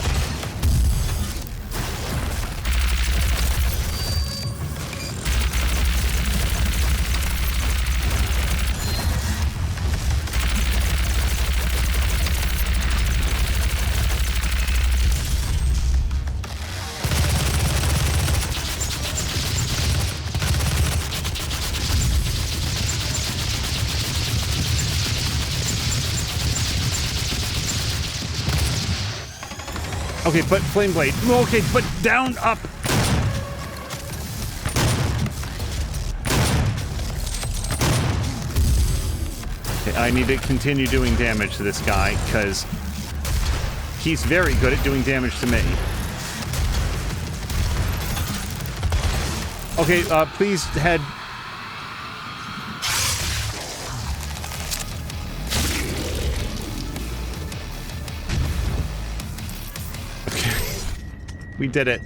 Okay, but Flame Blade. Okay, but down, up. Okay, I need to continue doing damage to this guy, because he's very good at doing damage to me. Okay, please head. Okay. We did it.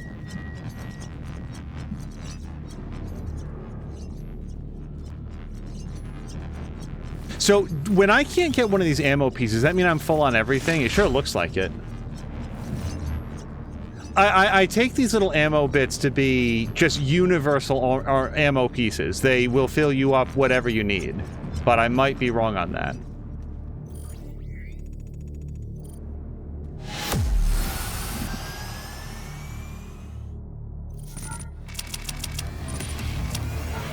So, when I can't get one of these ammo pieces, does that mean I'm full on everything? It sure looks like it. I take these little ammo bits to be just universal or ammo pieces. They will fill you up whatever you need. But I might be wrong on that.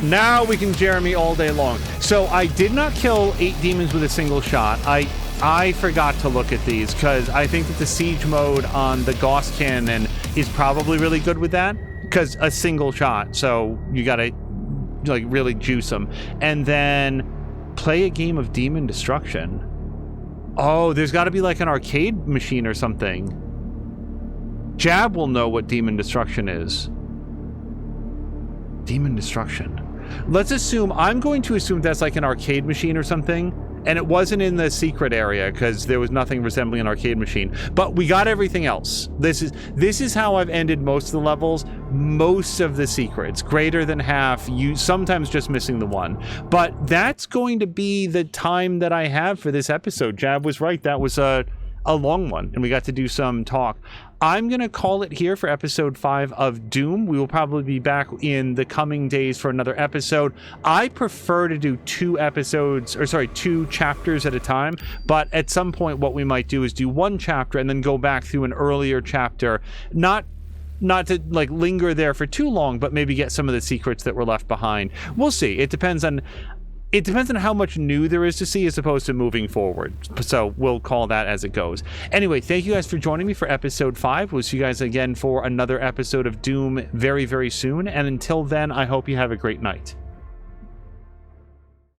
Now we can Jeremy all day long. So I did not kill 8 demons with a single shot. I forgot to look at these because I think that the siege mode on the Gauss cannon is probably really good with that because a single shot. So you gotta like really juice them and then play a game of demon destruction. Oh, there's got to be like an arcade machine or something. Jab will know what demon destruction is. Demon destruction. Let's assume, I'm going to assume that's like an arcade machine or something, and it wasn't in the secret area because there was nothing resembling an arcade machine, but we got everything else. This is how I've ended most of the levels, most of the secrets, greater than half, you sometimes just missing the one. But that's going to be the time that I have for this episode. Jab was right, that was a long one, and we got to do some talk. I'm going to call it here for episode 5 of Doom. We will probably be back in the coming days for another episode. I prefer to do 2 chapters at a time, but at some point what we might do is do 1 chapter and then go back through an earlier chapter, not to like linger there for too long, but maybe get some of the secrets that were left behind. We'll see. It depends on how much new there is to see as opposed to moving forward. So we'll call that as it goes. Anyway, thank you guys for joining me for episode 5. We'll see you guys again for another episode of Doom very, very soon. And until then, I hope you have a great night.